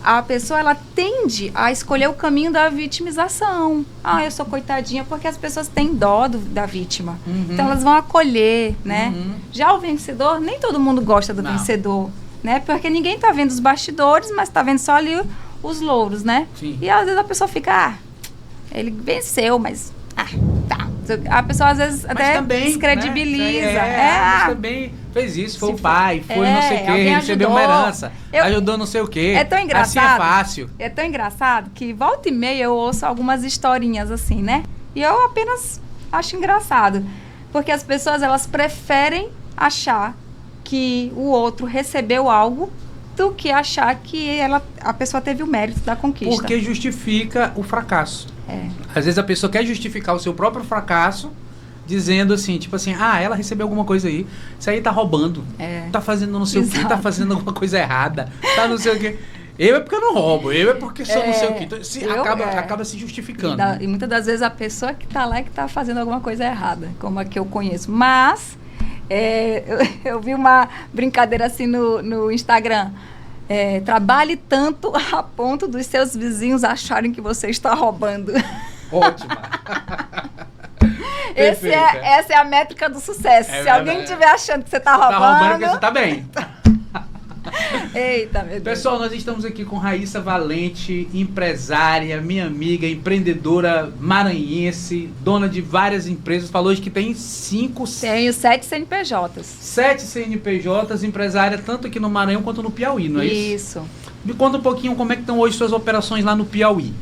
a pessoa, ela tende a escolher o caminho da vitimização. Eu sou coitadinha, porque as pessoas têm dó da vítima. Então, elas vão acolher, né? Já o vencedor, nem todo mundo gosta do vencedor, né? Porque ninguém tá vendo os bastidores, mas tá vendo só ali os louros, né? Sim. E às vezes a pessoa fica, ele venceu, mas tá. A pessoa às vezes até também, descredibiliza. Né? Mas também fez isso, foi o pai, foi não sei o quê, recebeu uma herança, ajudou não sei o quê. É tão engraçado. Assim é fácil. É tão engraçado que volta e meia eu ouço algumas historinhas assim, né? E eu apenas acho engraçado. Porque as pessoas, elas preferem achar que o outro recebeu algo do que achar que a pessoa teve o mérito da conquista. Porque justifica o fracasso. Às vezes a pessoa quer justificar o seu próprio fracasso dizendo assim, tipo assim, ela recebeu alguma coisa aí, isso aí tá roubando, tá fazendo não sei o que, tá fazendo alguma coisa errada, tá não sei o que. Eu é porque eu não roubo, eu é porque sou não sei o que. Então, acaba se justificando. E muitas das vezes a pessoa que tá lá é que tá fazendo alguma coisa errada, como a que eu conheço. Mas eu vi uma brincadeira assim no Instagram. Trabalhe tanto a ponto dos seus vizinhos acharem que você está roubando. Ótima. Essa é a métrica do sucesso. Se alguém estiver achando que você está roubando... Tá roubando, porque você está bem. Eita, meu Deus. Pessoal, nós estamos aqui com Raíssa Valente, empresária, minha amiga, empreendedora maranhense, dona de várias empresas. Falou hoje que tem Tenho 7 CNPJs. 7 CNPJs, empresária tanto aqui no Maranhão quanto no Piauí, não é isso? Isso. Me conta um pouquinho como é que estão hoje suas operações lá no Piauí.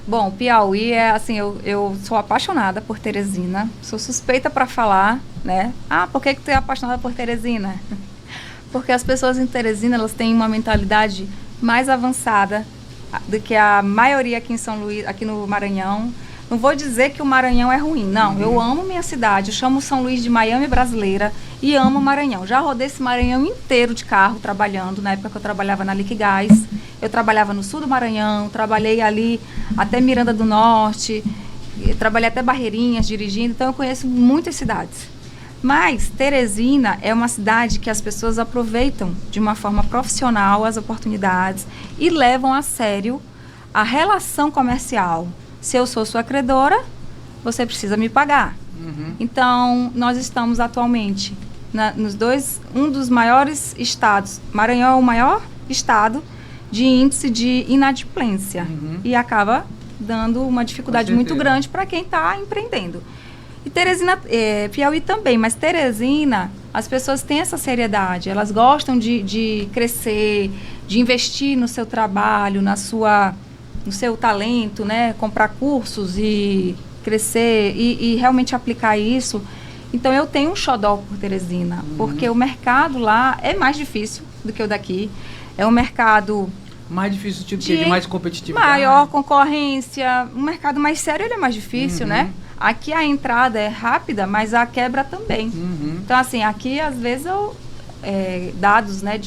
Bom, Piauí é assim, eu sou apaixonada por Teresina, sou suspeita para falar, né? por que tu é apaixonada por Teresina? Porque as pessoas em Teresina, elas têm uma mentalidade mais avançada do que a maioria aqui em São Luís, aqui no Maranhão. Não vou dizer que o Maranhão é ruim, não. Eu amo minha cidade, eu chamo São Luís de Miami brasileira e amo o Maranhão. Já rodei esse Maranhão inteiro de carro trabalhando, na época que eu trabalhava na Liquigás. Eu trabalhava no sul do Maranhão, trabalhei ali até Miranda do Norte, trabalhei até Barreirinhas dirigindo, então eu conheço muitas cidades. Mas Teresina é uma cidade que as pessoas aproveitam de uma forma profissional as oportunidades e levam a sério a relação comercial. Se eu sou sua credora, você precisa me pagar. Então, nós estamos atualmente um dos maiores estados. Maranhão é o maior estado de índice de inadimplência e acaba dando uma dificuldade muito grande para quem está empreendendo. E Teresina, Piauí também, mas Teresina, as pessoas têm essa seriedade, elas gostam de crescer, de investir no seu trabalho, no seu talento, né? Comprar cursos e crescer e realmente aplicar isso. Então eu tenho um xodó por Teresina, porque o mercado lá é mais difícil do que o daqui. É um mercado... Mais difícil, tipo de mais competitivo. Maior concorrência, um mercado mais sério ele é mais difícil, né? Aqui a entrada é rápida, mas a quebra também. Então, assim, aqui às vezes dados, né,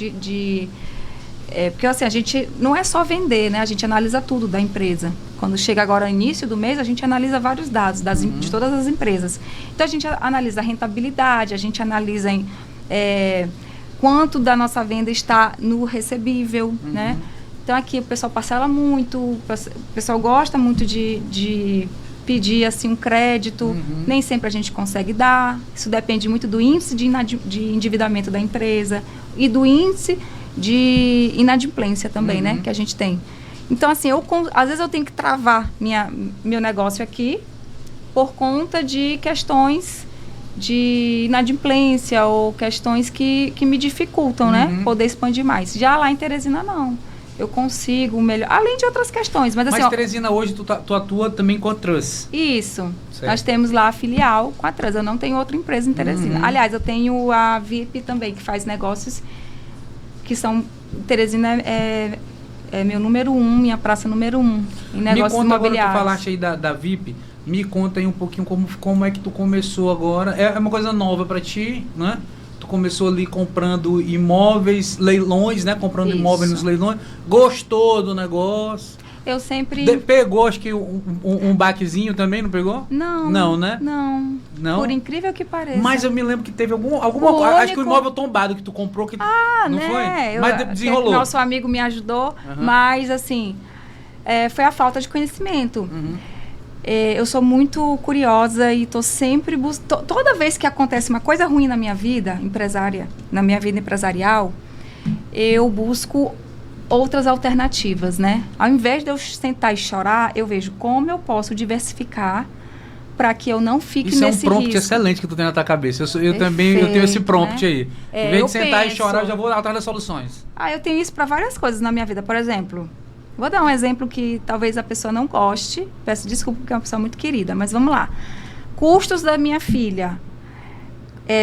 porque assim, a gente não é só vender, né? A gente analisa tudo da empresa. Quando chega agora no início do mês, a gente analisa vários dados de todas as empresas. Então, a gente analisa a rentabilidade, a gente analisa quanto da nossa venda está no recebível, né? Então, aqui o pessoal parcela muito, o pessoal gosta muito de pedir assim um crédito, nem sempre a gente consegue dar, isso depende muito do índice de endividamento da empresa e do índice de inadimplência também, né, que a gente tem. Então, assim, às vezes eu tenho que travar meu negócio aqui por conta de questões de inadimplência ou questões que me dificultam, né, poder expandir mais. Já lá em Teresina, não. Eu consigo melhor, além de outras questões, mas assim... Mas Teresina, hoje tu atua também com a Trans. Isso. Certo. Nós temos lá a filial com a Trans. Eu não tenho outra empresa em Teresina. Aliás, eu tenho a VIP também, que faz negócios que são... Teresina é meu número 1, minha praça número 1 em negócios imobiliários. Me conta agora, tu falaste aí da VIP, me conta aí um pouquinho como é que tu começou agora. É uma coisa nova para ti, né? Começou ali comprando imóveis, leilões, né? Comprando imóveis nos leilões. Gostou do negócio? Eu sempre... Pegou, acho que um baquezinho também, não pegou? Não. Não, né? Não. Por incrível que pareça. Mas eu me lembro que teve alguma acho que o imóvel tombado que tu comprou, que não né? foi? Mas desenrolou. Nosso amigo me ajudou, mas assim, foi a falta de conhecimento. Eu sou muito curiosa e estou sempre toda vez que acontece uma coisa ruim na minha vida empresarial, eu busco outras alternativas, né? Ao invés de eu sentar e chorar, eu vejo como eu posso diversificar para que eu não fique nesse risco. Isso é um prompt excelente que tu tem na tua cabeça. Eu também tenho esse prompt, né? Aí. Em vez de sentar e chorar, eu já vou atrás das soluções. Eu tenho isso para várias coisas na minha vida. Por exemplo... Vou dar um exemplo que talvez a pessoa não goste. Peço desculpa porque é uma pessoa muito querida, mas vamos lá. Custos da minha filha.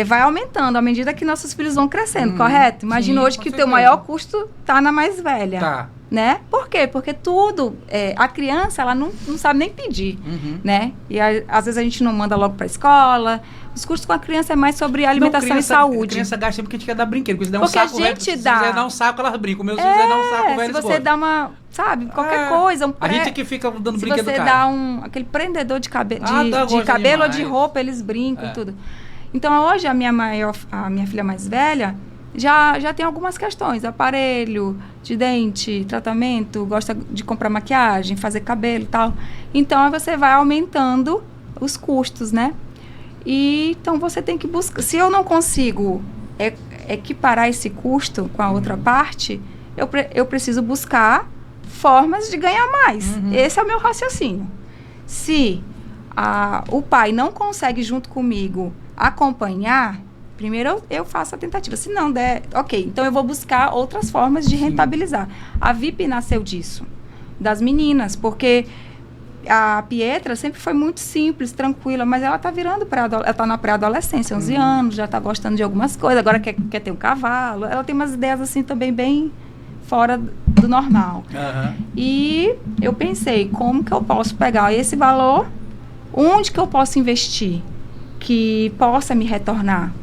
vai aumentando à medida que nossos filhos vão crescendo, correto? Imagina sim, hoje com que o teu certeza. maior custo tá na mais velha. Tá. Né? Por quê? Porque tudo, a criança, ela não sabe nem pedir, né? E às vezes a gente não manda logo pra escola. Os custos com a criança é mais sobre alimentação e saúde. A criança gasta sempre porque a gente quer dar brinquedo. Porque se der um Porque saco, a gente se dá. quiser dar um saco, elas brincam. Meus filhos dar um saco, velho, se eles você gostam. dá uma, sabe, qualquer coisa, A gente que fica dando se brinquedo você caro. dá aquele prendedor de cabelo ou de roupa, eles brincam e tudo. Então, hoje, a minha filha mais velha já tem algumas questões. Aparelho de dente, tratamento, gosta de comprar maquiagem, fazer cabelo e tal. Então, aí você vai aumentando os custos, né? E, então, você tem que buscar... Se eu não consigo equiparar esse custo com a outra parte, eu preciso buscar formas de ganhar mais. Esse é o meu raciocínio. Se o pai não consegue, junto comigo, acompanhar, primeiro eu faço a tentativa. Se não der, ok, então eu vou buscar outras formas de rentabilizar. A VIP nasceu disso, das meninas, porque a Pietra sempre foi muito simples, tranquila, mas ela tá virando ela tá na pré-adolescência, 11 anos, já tá gostando de algumas coisas, agora quer ter um cavalo, ela tem umas ideias assim também bem fora do normal. E eu pensei, como que eu posso pegar esse valor, onde que eu posso investir, que possa me retornar?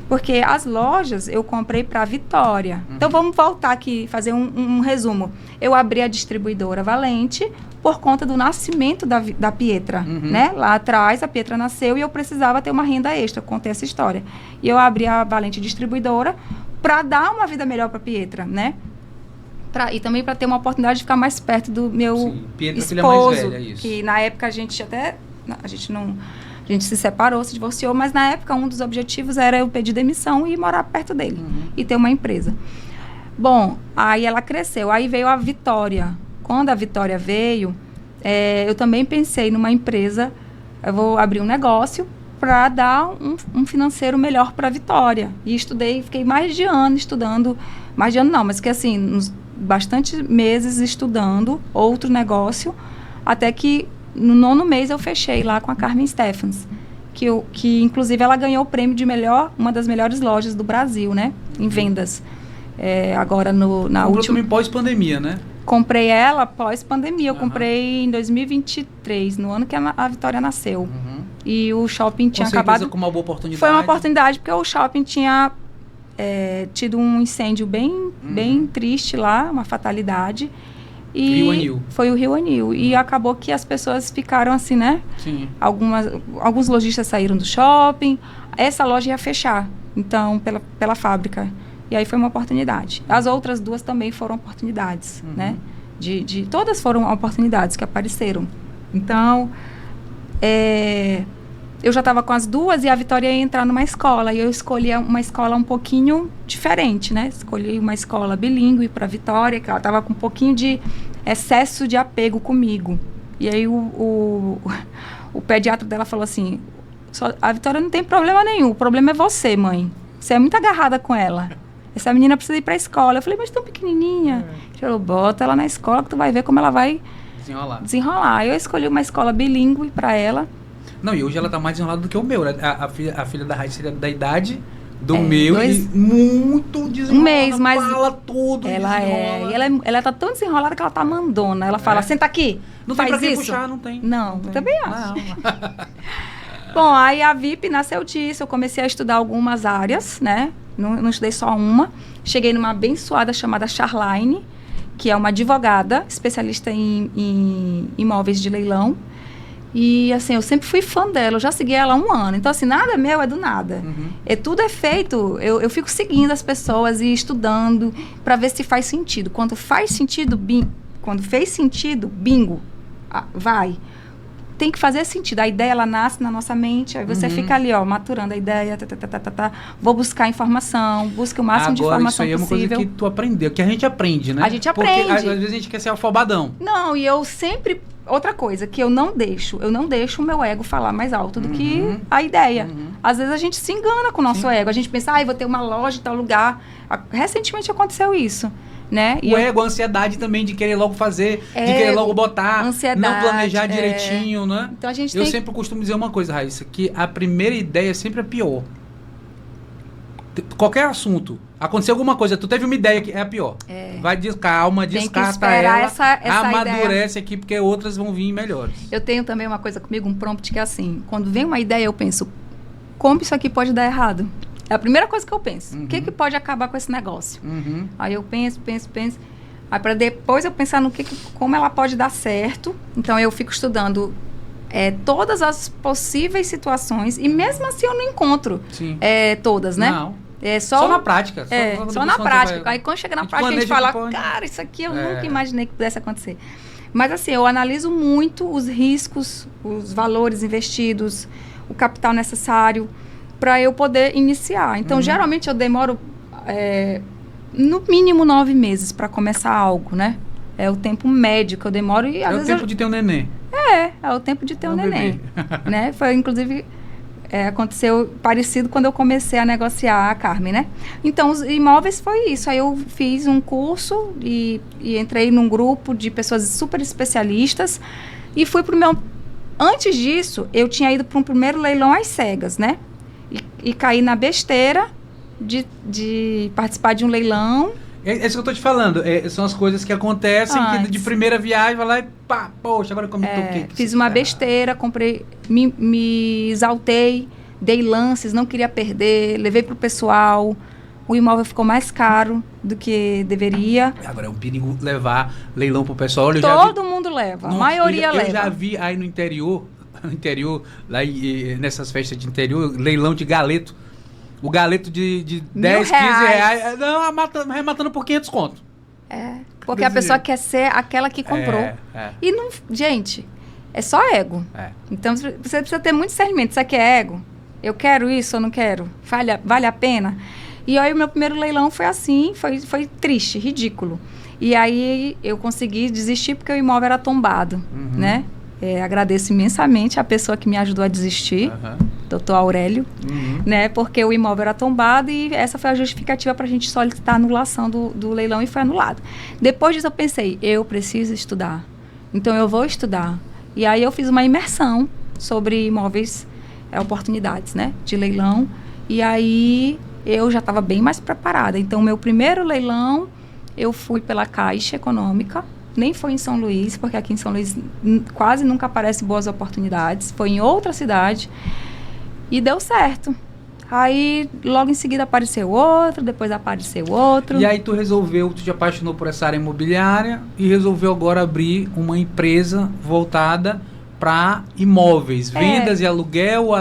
Porque as lojas eu comprei para Vitória. Então, vamos voltar aqui, fazer um resumo. Eu abri a distribuidora Valente por conta do nascimento da Pietra, né? Lá atrás, a Pietra nasceu e eu precisava ter uma renda extra. Eu contei essa história. E eu abri a Valente Distribuidora para dar uma vida melhor para a Pietra, né? E também para ter uma oportunidade de ficar mais perto do meu esposo, mais velha, isso. Que na época a gente se separou, se divorciou, mas na época um dos objetivos era eu pedir demissão e morar perto dele e ter uma empresa. Bom, aí ela cresceu, aí veio a Vitória. Quando a Vitória veio, eu também pensei numa empresa, eu vou abrir um negócio para dar um financeiro melhor para a Vitória. E estudei, fiquei mais de ano estudando, mais de ano não, mas que assim, bastante meses estudando outro negócio, até que no 9º mês eu fechei lá com a Carmen Stephens, que inclusive ela ganhou o prêmio de uma das melhores lojas do Brasil, né? Em vendas. Agora na última... pós-pandemia, né? Comprei ela pós-pandemia. Eu comprei em 2023, no ano que a Vitória nasceu. E o shopping tinha acabado... Com uma boa oportunidade. Foi uma oportunidade, porque o shopping tinha tido um incêndio bem triste lá, uma fatalidade. E Rio Anil. Foi o Rio Anil. E acabou que as pessoas ficaram assim, né? Sim. Alguns lojistas saíram do shopping. Essa loja ia fechar, então, pela fábrica. E aí foi uma oportunidade. As outras duas também foram oportunidades, né? Todas foram oportunidades que apareceram. Então, eu já estava com as duas e a Vitória ia entrar numa escola. E eu escolhi uma escola um pouquinho diferente, né? Escolhi uma escola bilíngue para a Vitória, que ela estava com um pouquinho de excesso de apego comigo. E aí o pediatra dela falou assim, a Vitória não tem problema nenhum, o problema é você, mãe. Você é muito agarrada com ela. Essa menina precisa ir para a escola. Eu falei, mas tão pequenininha. Ele falou, bota ela na escola que tu vai ver como ela vai desenrolar. Eu escolhi uma escola bilíngue para ela. Não, e hoje ela tá mais desenrolada do que o meu. A filha da Raíssa seria da idade do meu e muito desenrolada. Um mês, mas fala tudo, ela tá tão desenrolada que ela tá mandona. Ela fala, senta aqui, não faz tem pra quem isso. puxar, não tem. Não, também acho. Bom, aí a VIP nasceu disso. Eu comecei a estudar algumas áreas, né? Não estudei só uma. Cheguei numa abençoada chamada Charline, que é uma advogada, especialista em imóveis de leilão. E, assim, eu sempre fui fã dela. Eu já segui ela há 1 ano. Então, assim, nada meu é do nada. Tudo é feito. Eu fico seguindo as pessoas e estudando para ver se faz sentido. Quando fez sentido, bingo, vai. Tem que fazer sentido. A ideia, ela nasce na nossa mente, aí você fica ali, ó, maturando a ideia, vou buscar informação, busca o máximo de informação possível. Isso aí é uma coisa que tu aprendeu, que a gente aprende, né? A gente aprende. Porque às vezes a gente quer ser afobadão. Não, e eu sempre... Outra coisa, que eu não deixo o meu ego falar mais alto do que a ideia. Às vezes a gente se engana com o nosso ego. A gente pensa, vou ter uma loja em tal lugar. Recentemente aconteceu isso. Né? O ego, a ansiedade também de querer logo fazer, de querer logo botar, ansiedade, não planejar direitinho, né? Então a gente eu sempre costumo dizer uma coisa, Raíssa, que a primeira ideia é sempre a pior. Qualquer assunto. Aconteceu alguma coisa, tu teve uma ideia que é a pior. Vai calma, descarta ela, essa amadurece ideia. Aqui, porque outras vão vir melhores. Eu tenho também uma coisa comigo, um prompt que é assim, quando vem uma ideia eu penso, como isso aqui pode dar errado? É a primeira coisa que eu penso. O que pode acabar com esse negócio? Aí eu penso. Aí para depois eu pensar no como ela pode dar certo. Então eu fico estudando todas as possíveis situações e mesmo assim eu não encontro todas, né? Não. Só na prática. Só na prática. Aí quando chega na prática a gente fala, cara, isso aqui eu nunca imaginei que pudesse acontecer. Mas assim, eu analiso muito os riscos, os valores investidos, o capital necessário para eu poder iniciar. Então, geralmente eu demoro no mínimo 9 meses para começar algo, né? É o tempo médio que eu demoro. E, às vezes, o tempo de ter um neném. É o tempo de ter um neném. Né? Foi, inclusive, aconteceu parecido quando eu comecei a negociar a Carmen, né? Então, os imóveis foi isso. Aí eu fiz um curso e entrei num grupo de pessoas super especialistas e fui pro meu... Antes disso, eu tinha ido para um primeiro leilão às cegas, né? E caí na besteira de participar de um leilão. É isso que eu tô te falando. São as coisas que acontecem que de primeira viagem vai lá e pá, poxa, agora eu me toquei. Fiz uma besteira, comprei, me exaltei, dei lances, não queria perder, levei pro pessoal. O imóvel ficou mais caro do que deveria. Agora é um perigo levar leilão pro pessoal. Todo mundo leva, a maioria leva. Eu já vi aí no interior, lá nessas festas de interior, leilão de galeto. O galeto de 10, 15 reais. Não, arrematando por 500 conto. Porque a pessoa quer ser aquela que comprou. E não, gente, é só ego. Então você precisa ter muito discernimento. Isso aqui é ego? Eu quero isso ou não quero? Vale a pena? E aí o meu primeiro leilão foi assim, foi triste, ridículo. E aí eu consegui desistir porque o imóvel era tombado, né? Agradeço imensamente a pessoa que me ajudou a desistir, Dr. Aurélio, né? Porque o imóvel era tombado e essa foi a justificativa para a gente solicitar a anulação do leilão e foi anulado. Depois disso eu pensei, eu preciso estudar, então eu vou estudar. E aí eu fiz uma imersão sobre imóveis, oportunidades, né? De leilão. E aí eu já estava bem mais preparada. Então, meu primeiro leilão, eu fui pela Caixa Econômica. Nem foi em São Luís, porque aqui em São Luís quase nunca aparecem boas oportunidades. Foi em outra cidade e deu certo. Aí, logo em seguida apareceu outro, depois apareceu outro. E aí tu te apaixonou por essa área imobiliária e resolveu agora abrir uma empresa voltada para imóveis, vendas e aluguel,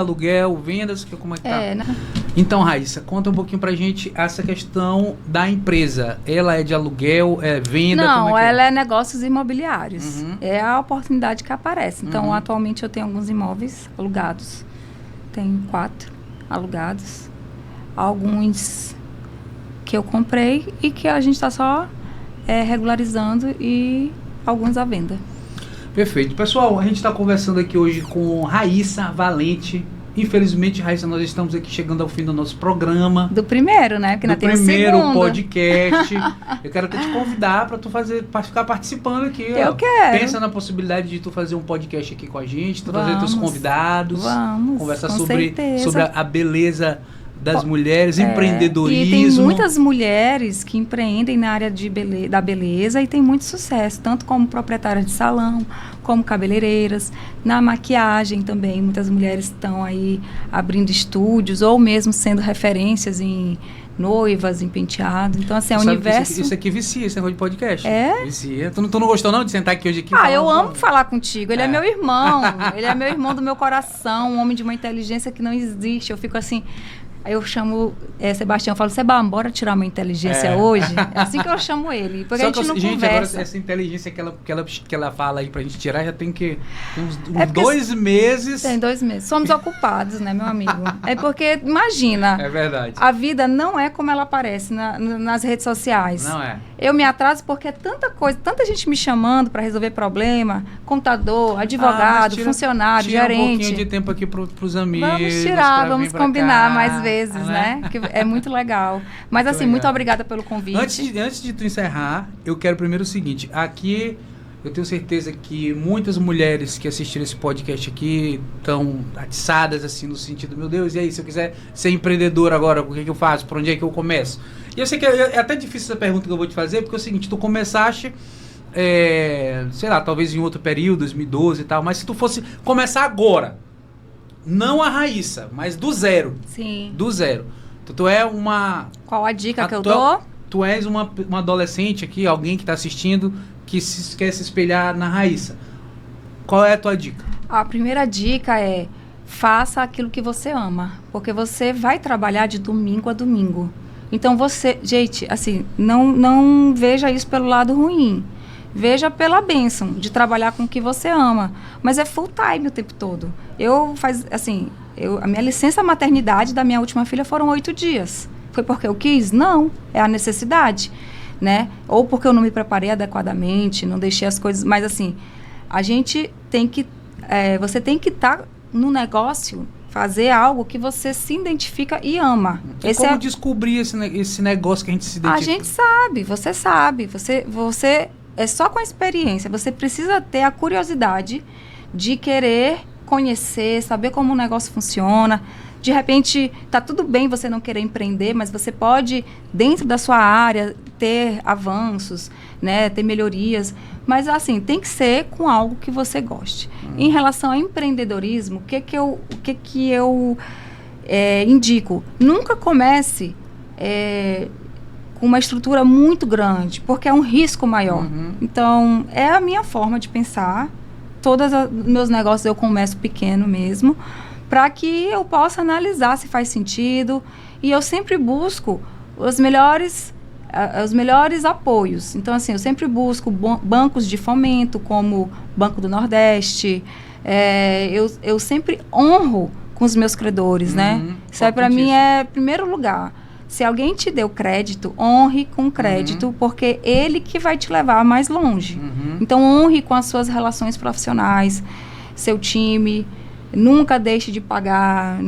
vendas, como é que tá? Né? Então, Raíssa, conta um pouquinho pra gente essa questão da empresa. Ela é de aluguel, venda? Não, ela é negócios imobiliários. É a oportunidade que aparece. Então, atualmente eu tenho alguns imóveis alugados. Tenho 4 alugados. Alguns que eu comprei e que a gente está só regularizando e alguns à venda. Perfeito. Pessoal, a gente está conversando aqui hoje com Raíssa Valente. Infelizmente, Raíssa, nós estamos aqui chegando ao fim do nosso programa. Do primeiro, né? Porque ainda tem o segundo. Do primeiro podcast. Eu quero até te convidar para ficar participando aqui. Eu quero. Pensa na possibilidade de tu fazer um podcast aqui com a gente, trazer teus convidados. Vamos, conversar sobre a beleza das mulheres, empreendedorismo. E tem muitas mulheres que empreendem na área da beleza e tem muito sucesso, tanto como proprietárias de salão, como cabeleireiras, na maquiagem também. Muitas mulheres estão aí abrindo estúdios ou mesmo sendo referências em noivas, em penteado. Então, assim, é o universo... Isso aqui vicia, esse negócio de podcast. Vicia. Tu não gostou não de sentar aqui hoje aqui? Eu amo falar contigo. Ele é meu irmão. Ele é meu irmão do meu coração, um homem de uma inteligência que não existe. Eu fico assim... Aí eu chamo Sebastião, eu falo, Seba, bora tirar uma inteligência hoje? É assim que eu chamo ele, porque a gente não conversa. Agora, essa inteligência que ela fala aí pra gente tirar, já tem que uns 2 meses. Tem 2 meses. Somos ocupados, né, meu amigo? É porque, imagina. É verdade. A vida não é como ela aparece nas redes sociais. Não é. Eu me atraso porque é tanta coisa, tanta gente me chamando para resolver problema, contador, advogado, funcionário, gerente. Um pouquinho de tempo aqui pros amigos. Vamos combinar mais vezes, né? Que é muito legal. Mas assim, muito obrigada pelo convite. Antes de tu encerrar, eu quero primeiro o seguinte, aqui Eu tenho certeza que muitas mulheres que assistiram esse podcast aqui estão atiçadas, assim, no sentido, meu Deus, e aí, se eu quiser ser empreendedora agora, o que eu faço? Por onde é que eu começo? E eu sei que é até difícil essa pergunta que eu vou te fazer, porque é o seguinte, tu começaste, sei lá, talvez em outro período, 2012 e tal, mas se tu fosse começar agora, não a Raíssa, mas do zero. Sim. Do zero. Tu é uma... Qual a dica que eu dou? Tu és uma adolescente aqui, alguém que está assistindo, que quer se espelhar na Raíssa. Qual é a tua dica? A primeira dica é: faça aquilo que você ama, porque você vai trabalhar de domingo a domingo. Então você, gente, assim, não veja isso pelo lado ruim. Veja pela bênção de trabalhar com o que você ama. Mas é full time o tempo todo. A minha licença maternidade da minha última filha foram 8 dias. Foi porque eu quis? Não, é a necessidade, né? Ou porque eu não me preparei adequadamente, não deixei as coisas... Mas, assim, a gente tem que... você tem que estar no negócio, fazer algo que você se identifica e ama. E como descobrir esse negócio que a gente se identifica? A gente sabe, você sabe. Você é só com a experiência. Você precisa ter a curiosidade de querer conhecer, saber como o negócio funciona. De repente, tá tudo bem você não querer empreender, mas você pode, dentro da sua área, ter avanços, né, ter melhorias. Mas, assim, tem que ser com algo que você goste. Em relação ao empreendedorismo, o que eu indico? Nunca comece com uma estrutura muito grande, porque é um risco maior. Então, é a minha forma de pensar. Todos os meus negócios eu começo pequeno mesmo, para que eu possa analisar se faz sentido. E eu sempre busco os melhores apoios. Então, assim, eu sempre busco bancos de fomento, como Banco do Nordeste. Eu sempre honro com os meus credores, né? Isso aí, para mim, é primeiro lugar. Se alguém te deu crédito, honre com crédito, porque ele que vai te levar mais longe. Então, honre com as suas relações profissionais, seu time. Nunca deixe de pagar,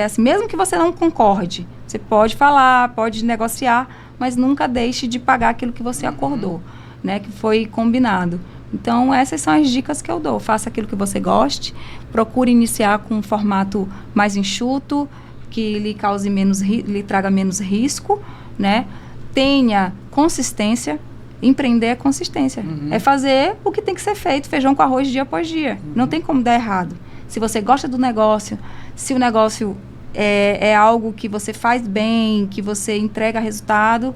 assim, mesmo que você não concorde, você pode falar, pode negociar, mas nunca deixe de pagar aquilo que você acordou, né, que foi combinado. Então, essas são as dicas que eu dou. Faça aquilo que você goste, procure iniciar com um formato mais enxuto, que lhe traga menos risco, né? Tenha consistência. Empreender é consistência. É fazer o que tem que ser feito, feijão com arroz dia após dia. Não tem como dar errado. Se você gosta do negócio, se o negócio é algo que você faz bem, que você entrega resultado,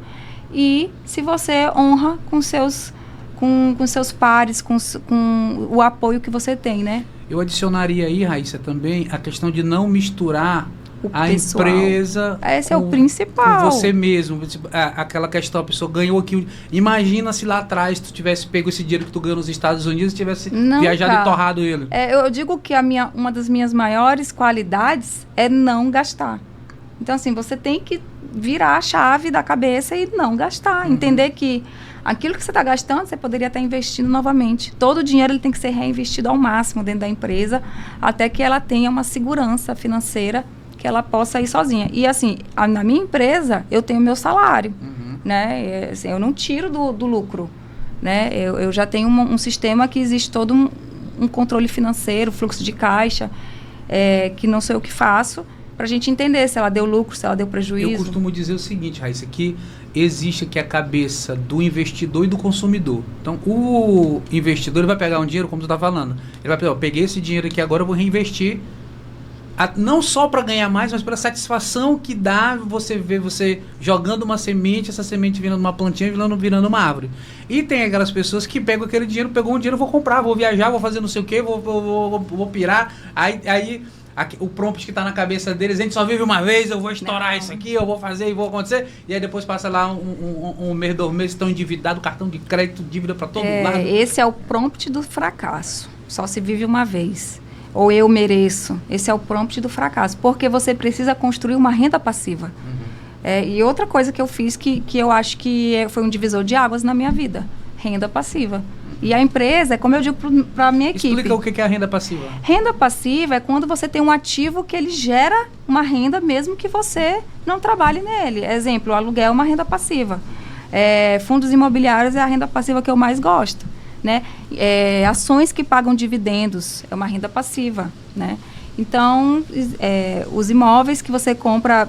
e se você honra com seus pares, com o apoio que você tem, né? Eu adicionaria aí, Raíssa, também a questão de não misturar a empresa. Esse é o principal. Com você mesmo. Aquela questão, a pessoa ganhou aqui. Imagina se lá atrás tu tivesse pego esse dinheiro que tu ganhou nos Estados Unidos e tivesse viajado e torrado ele. Eu digo que uma das minhas maiores qualidades é não gastar. Então, assim, você tem que virar a chave da cabeça e não gastar. Entender que aquilo que você está gastando, você poderia estar investindo novamente. Todo o dinheiro ele tem que ser reinvestido ao máximo dentro da empresa, até que ela tenha uma segurança financeira, que ela possa ir sozinha. E, assim, na minha empresa, eu tenho meu salário, né? Assim, eu não tiro do lucro, né? Eu já tenho um sistema que existe todo um controle financeiro, fluxo de caixa, que não sei o que faço, para a gente entender se ela deu lucro, se ela deu prejuízo. Eu costumo dizer o seguinte, Raíssa, que existe aqui a cabeça do investidor e do consumidor. Então, o investidor ele vai pegar um dinheiro, como tu está falando, ele vai pegar, peguei esse dinheiro aqui, agora eu vou reinvestir, não só para ganhar mais, mas pela satisfação que dá você ver você jogando uma semente, essa semente virando uma plantinha, virando uma árvore. E tem aquelas pessoas que pegam aquele dinheiro, pegou um dinheiro, vou comprar, vou viajar, vou fazer não sei o quê, vou pirar. Aí o prompt que está na cabeça deles, a gente só vive uma vez, eu vou estourar isso aqui, eu vou fazer e vou acontecer. E aí depois passa lá um mês, 2 meses, estão endividados, cartão de crédito, dívida para todo lado. Esse é o prompt do fracasso. Só se vive uma vez. Ou eu mereço. Esse é o prompt do fracasso. Porque você precisa construir uma renda passiva. E outra coisa que eu fiz que eu acho que foi um divisor de águas na minha vida. Renda passiva. E a empresa, como eu digo para a minha equipe... Explica o que é a renda passiva. Renda passiva é quando você tem um ativo que ele gera uma renda mesmo que você não trabalhe nele. Exemplo, o aluguel é uma renda passiva. Fundos imobiliários é a renda passiva que eu mais gosto, né? Ações que pagam dividendos é uma renda passiva, né? Então, os imóveis que você compra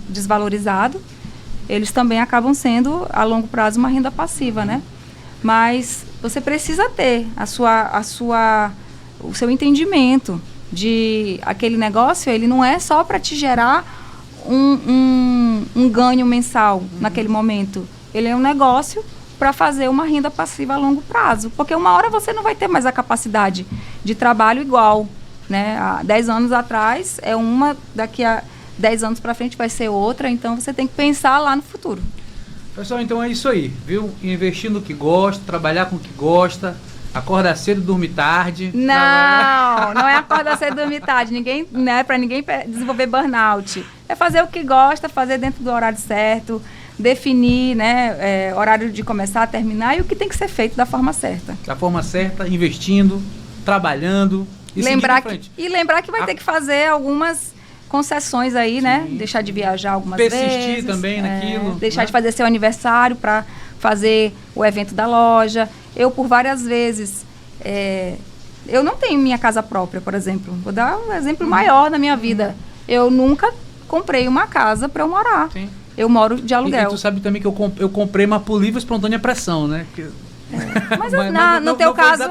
desvalorizado, eles também acabam sendo, a longo prazo, uma renda passiva, né? Mas você precisa ter o seu entendimento de aquele negócio, ele não é só para te gerar um ganho mensal naquele momento. Ele é um negócio para fazer uma renda passiva a longo prazo. Porque uma hora você não vai ter mais a capacidade de trabalho igual, né? Há 10 anos atrás é uma, daqui a 10 anos para frente vai ser outra, então você tem que pensar lá no futuro. Pessoal, então é isso aí, viu? Investir no que gosta, trabalhar com o que gosta, acordar cedo, dormir tarde. Não é acordar cedo, dormir tarde. Ninguém, né, para ninguém desenvolver burnout. É fazer o que gosta, fazer dentro do horário certo, definir, né, horário de começar, terminar e o que tem que ser feito da forma certa. Da forma certa, investindo, trabalhando e lembrar que vai ter que fazer algumas concessões aí, sim, né? Deixar de viajar algumas vezes. Persistir também naquilo. Deixar, né, de fazer seu aniversário para fazer o evento da loja. Eu, por várias vezes, eu não tenho minha casa própria, por exemplo. Vou dar um exemplo maior da minha vida. Eu nunca comprei uma casa para eu morar. Sim. Eu moro de aluguel. E tu sabe também que eu comprei uma por livre espontânea pressão, né? Mas no teu caso,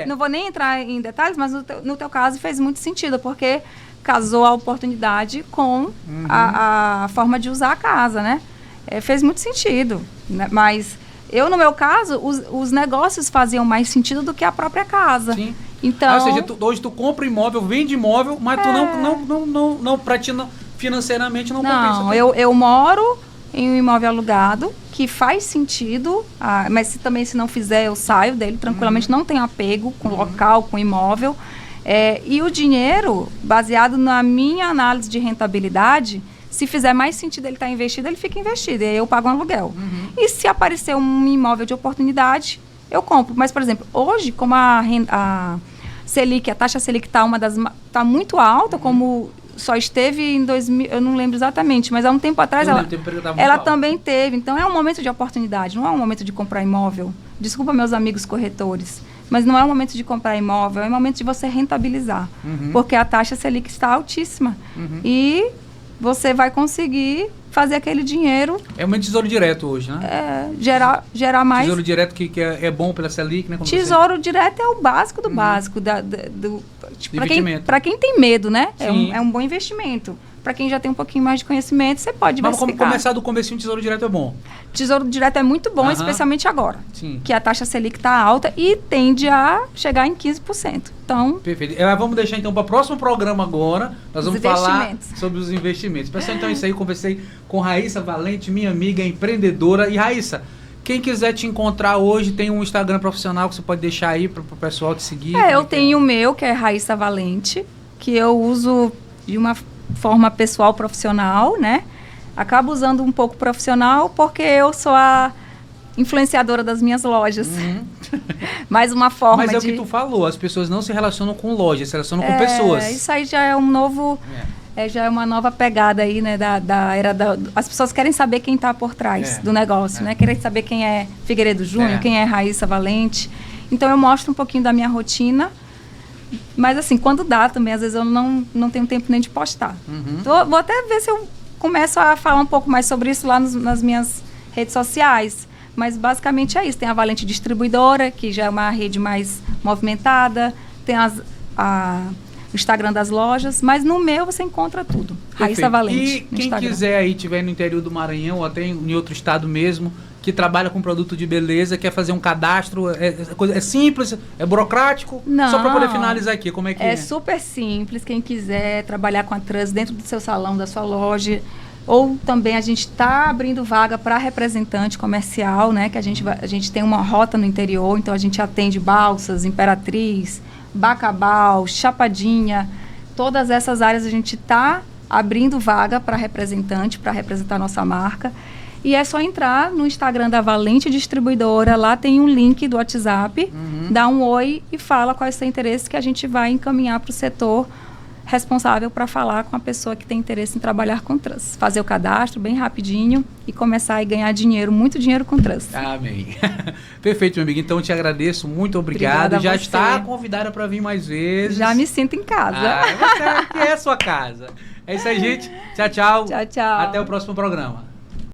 não vou nem entrar em detalhes, mas no teu caso fez muito sentido, porque casou a oportunidade com a forma de usar a casa, né? Fez muito sentido, né? Mas eu, no meu caso, os negócios faziam mais sentido do que a própria casa. Sim. Então, ou seja, hoje tu compra imóvel, vende imóvel, mas tu não pra ti financeiramente não compensa. Não, eu moro em um imóvel alugado, que faz sentido, mas se não fizer, eu saio dele tranquilamente, não tenho apego com o local, com o imóvel. E o dinheiro, baseado na minha análise de rentabilidade, se fizer mais sentido ele estar investido, ele fica investido. E aí eu pago um aluguel. E se aparecer um imóvel de oportunidade, eu compro. Mas, por exemplo, hoje, como a Selic, a taxa Selic está muito alta, como só esteve em 2000, eu não lembro exatamente, mas há um tempo atrás ela também teve. Então, é um momento de oportunidade, não é um momento de comprar imóvel. Desculpa, meus amigos corretores. Mas não é o momento de comprar imóvel, é o momento de você rentabilizar. Porque a taxa Selic está altíssima. E você vai conseguir fazer aquele dinheiro... É um tesouro direto hoje, né? Gerar mais... Tesouro direto que é bom pela Selic, né? Tesouro direto é o básico do básico. Para quem tem medo, né? É um bom investimento. Para quem já tem um pouquinho mais de conhecimento, você pode diversificar. Mas como começar do comecinho, tesouro direto é bom? Tesouro direto é muito bom, especialmente agora. Sim. Que a taxa Selic está alta e tende a chegar em 15%. Então... Perfeito. Vamos deixar então para o próximo programa agora. Nós vamos falar sobre os investimentos. Pessoal, então é isso aí. Conversei com Raíssa Valente, minha amiga empreendedora. E Raíssa, quem quiser te encontrar hoje, tem um Instagram profissional que você pode deixar aí para o pessoal te seguir? Eu tenho o meu, que é Raíssa Valente, que eu uso de uma forma pessoal, profissional, né? Acabo usando um pouco profissional porque eu sou a influenciadora das minhas lojas. Mais uma forma Mas é o que tu falou, as pessoas não se relacionam com lojas, se relacionam com pessoas. Isso aí já é um novo... já é uma nova pegada aí, né? Da era as pessoas querem saber quem está por trás do negócio, né? Querem saber quem é Figueiredo Júnior, quem é Raíssa Valente. Então, eu mostro um pouquinho da minha rotina. Mas assim, quando dá também, às vezes eu não tenho tempo nem de postar. Vou até ver se eu começo a falar um pouco mais sobre isso lá nas minhas redes sociais. Mas basicamente é isso. Tem a Valente Distribuidora, que já é uma rede mais movimentada. Tem o Instagram das lojas. Mas no meu você encontra tudo. Perfeito. Raíssa Valente. E quem quiser aí, estiver no interior do Maranhão ou até em outro estado mesmo, que trabalha com produto de beleza, quer fazer um cadastro, é simples, é burocrático? Não. Só para poder finalizar aqui, como é que é? É super simples, quem quiser trabalhar com a trans dentro do seu salão, da sua loja, ou também a gente está abrindo vaga para representante comercial, né, que a gente tem uma rota no interior, então a gente atende Balsas, Imperatriz, Bacabal, Chapadinha, todas essas áreas a gente está abrindo vaga para representante, para representar a nossa marca. E é só entrar no Instagram da Valente Distribuidora, lá tem um link do WhatsApp, dá um oi e fala qual é o seu interesse que a gente vai encaminhar para o setor responsável para falar com a pessoa que tem interesse em trabalhar com trans. Fazer o cadastro bem rapidinho e começar a ganhar dinheiro, muito dinheiro com trans. Amém. Perfeito, meu amigo. Então, eu te agradeço. Muito obrigado. Já está convidada para vir mais vezes. Já me sinto em casa. Você aqui é a sua casa. É isso aí, gente. Tchau, tchau. Tchau, tchau. Até o próximo programa.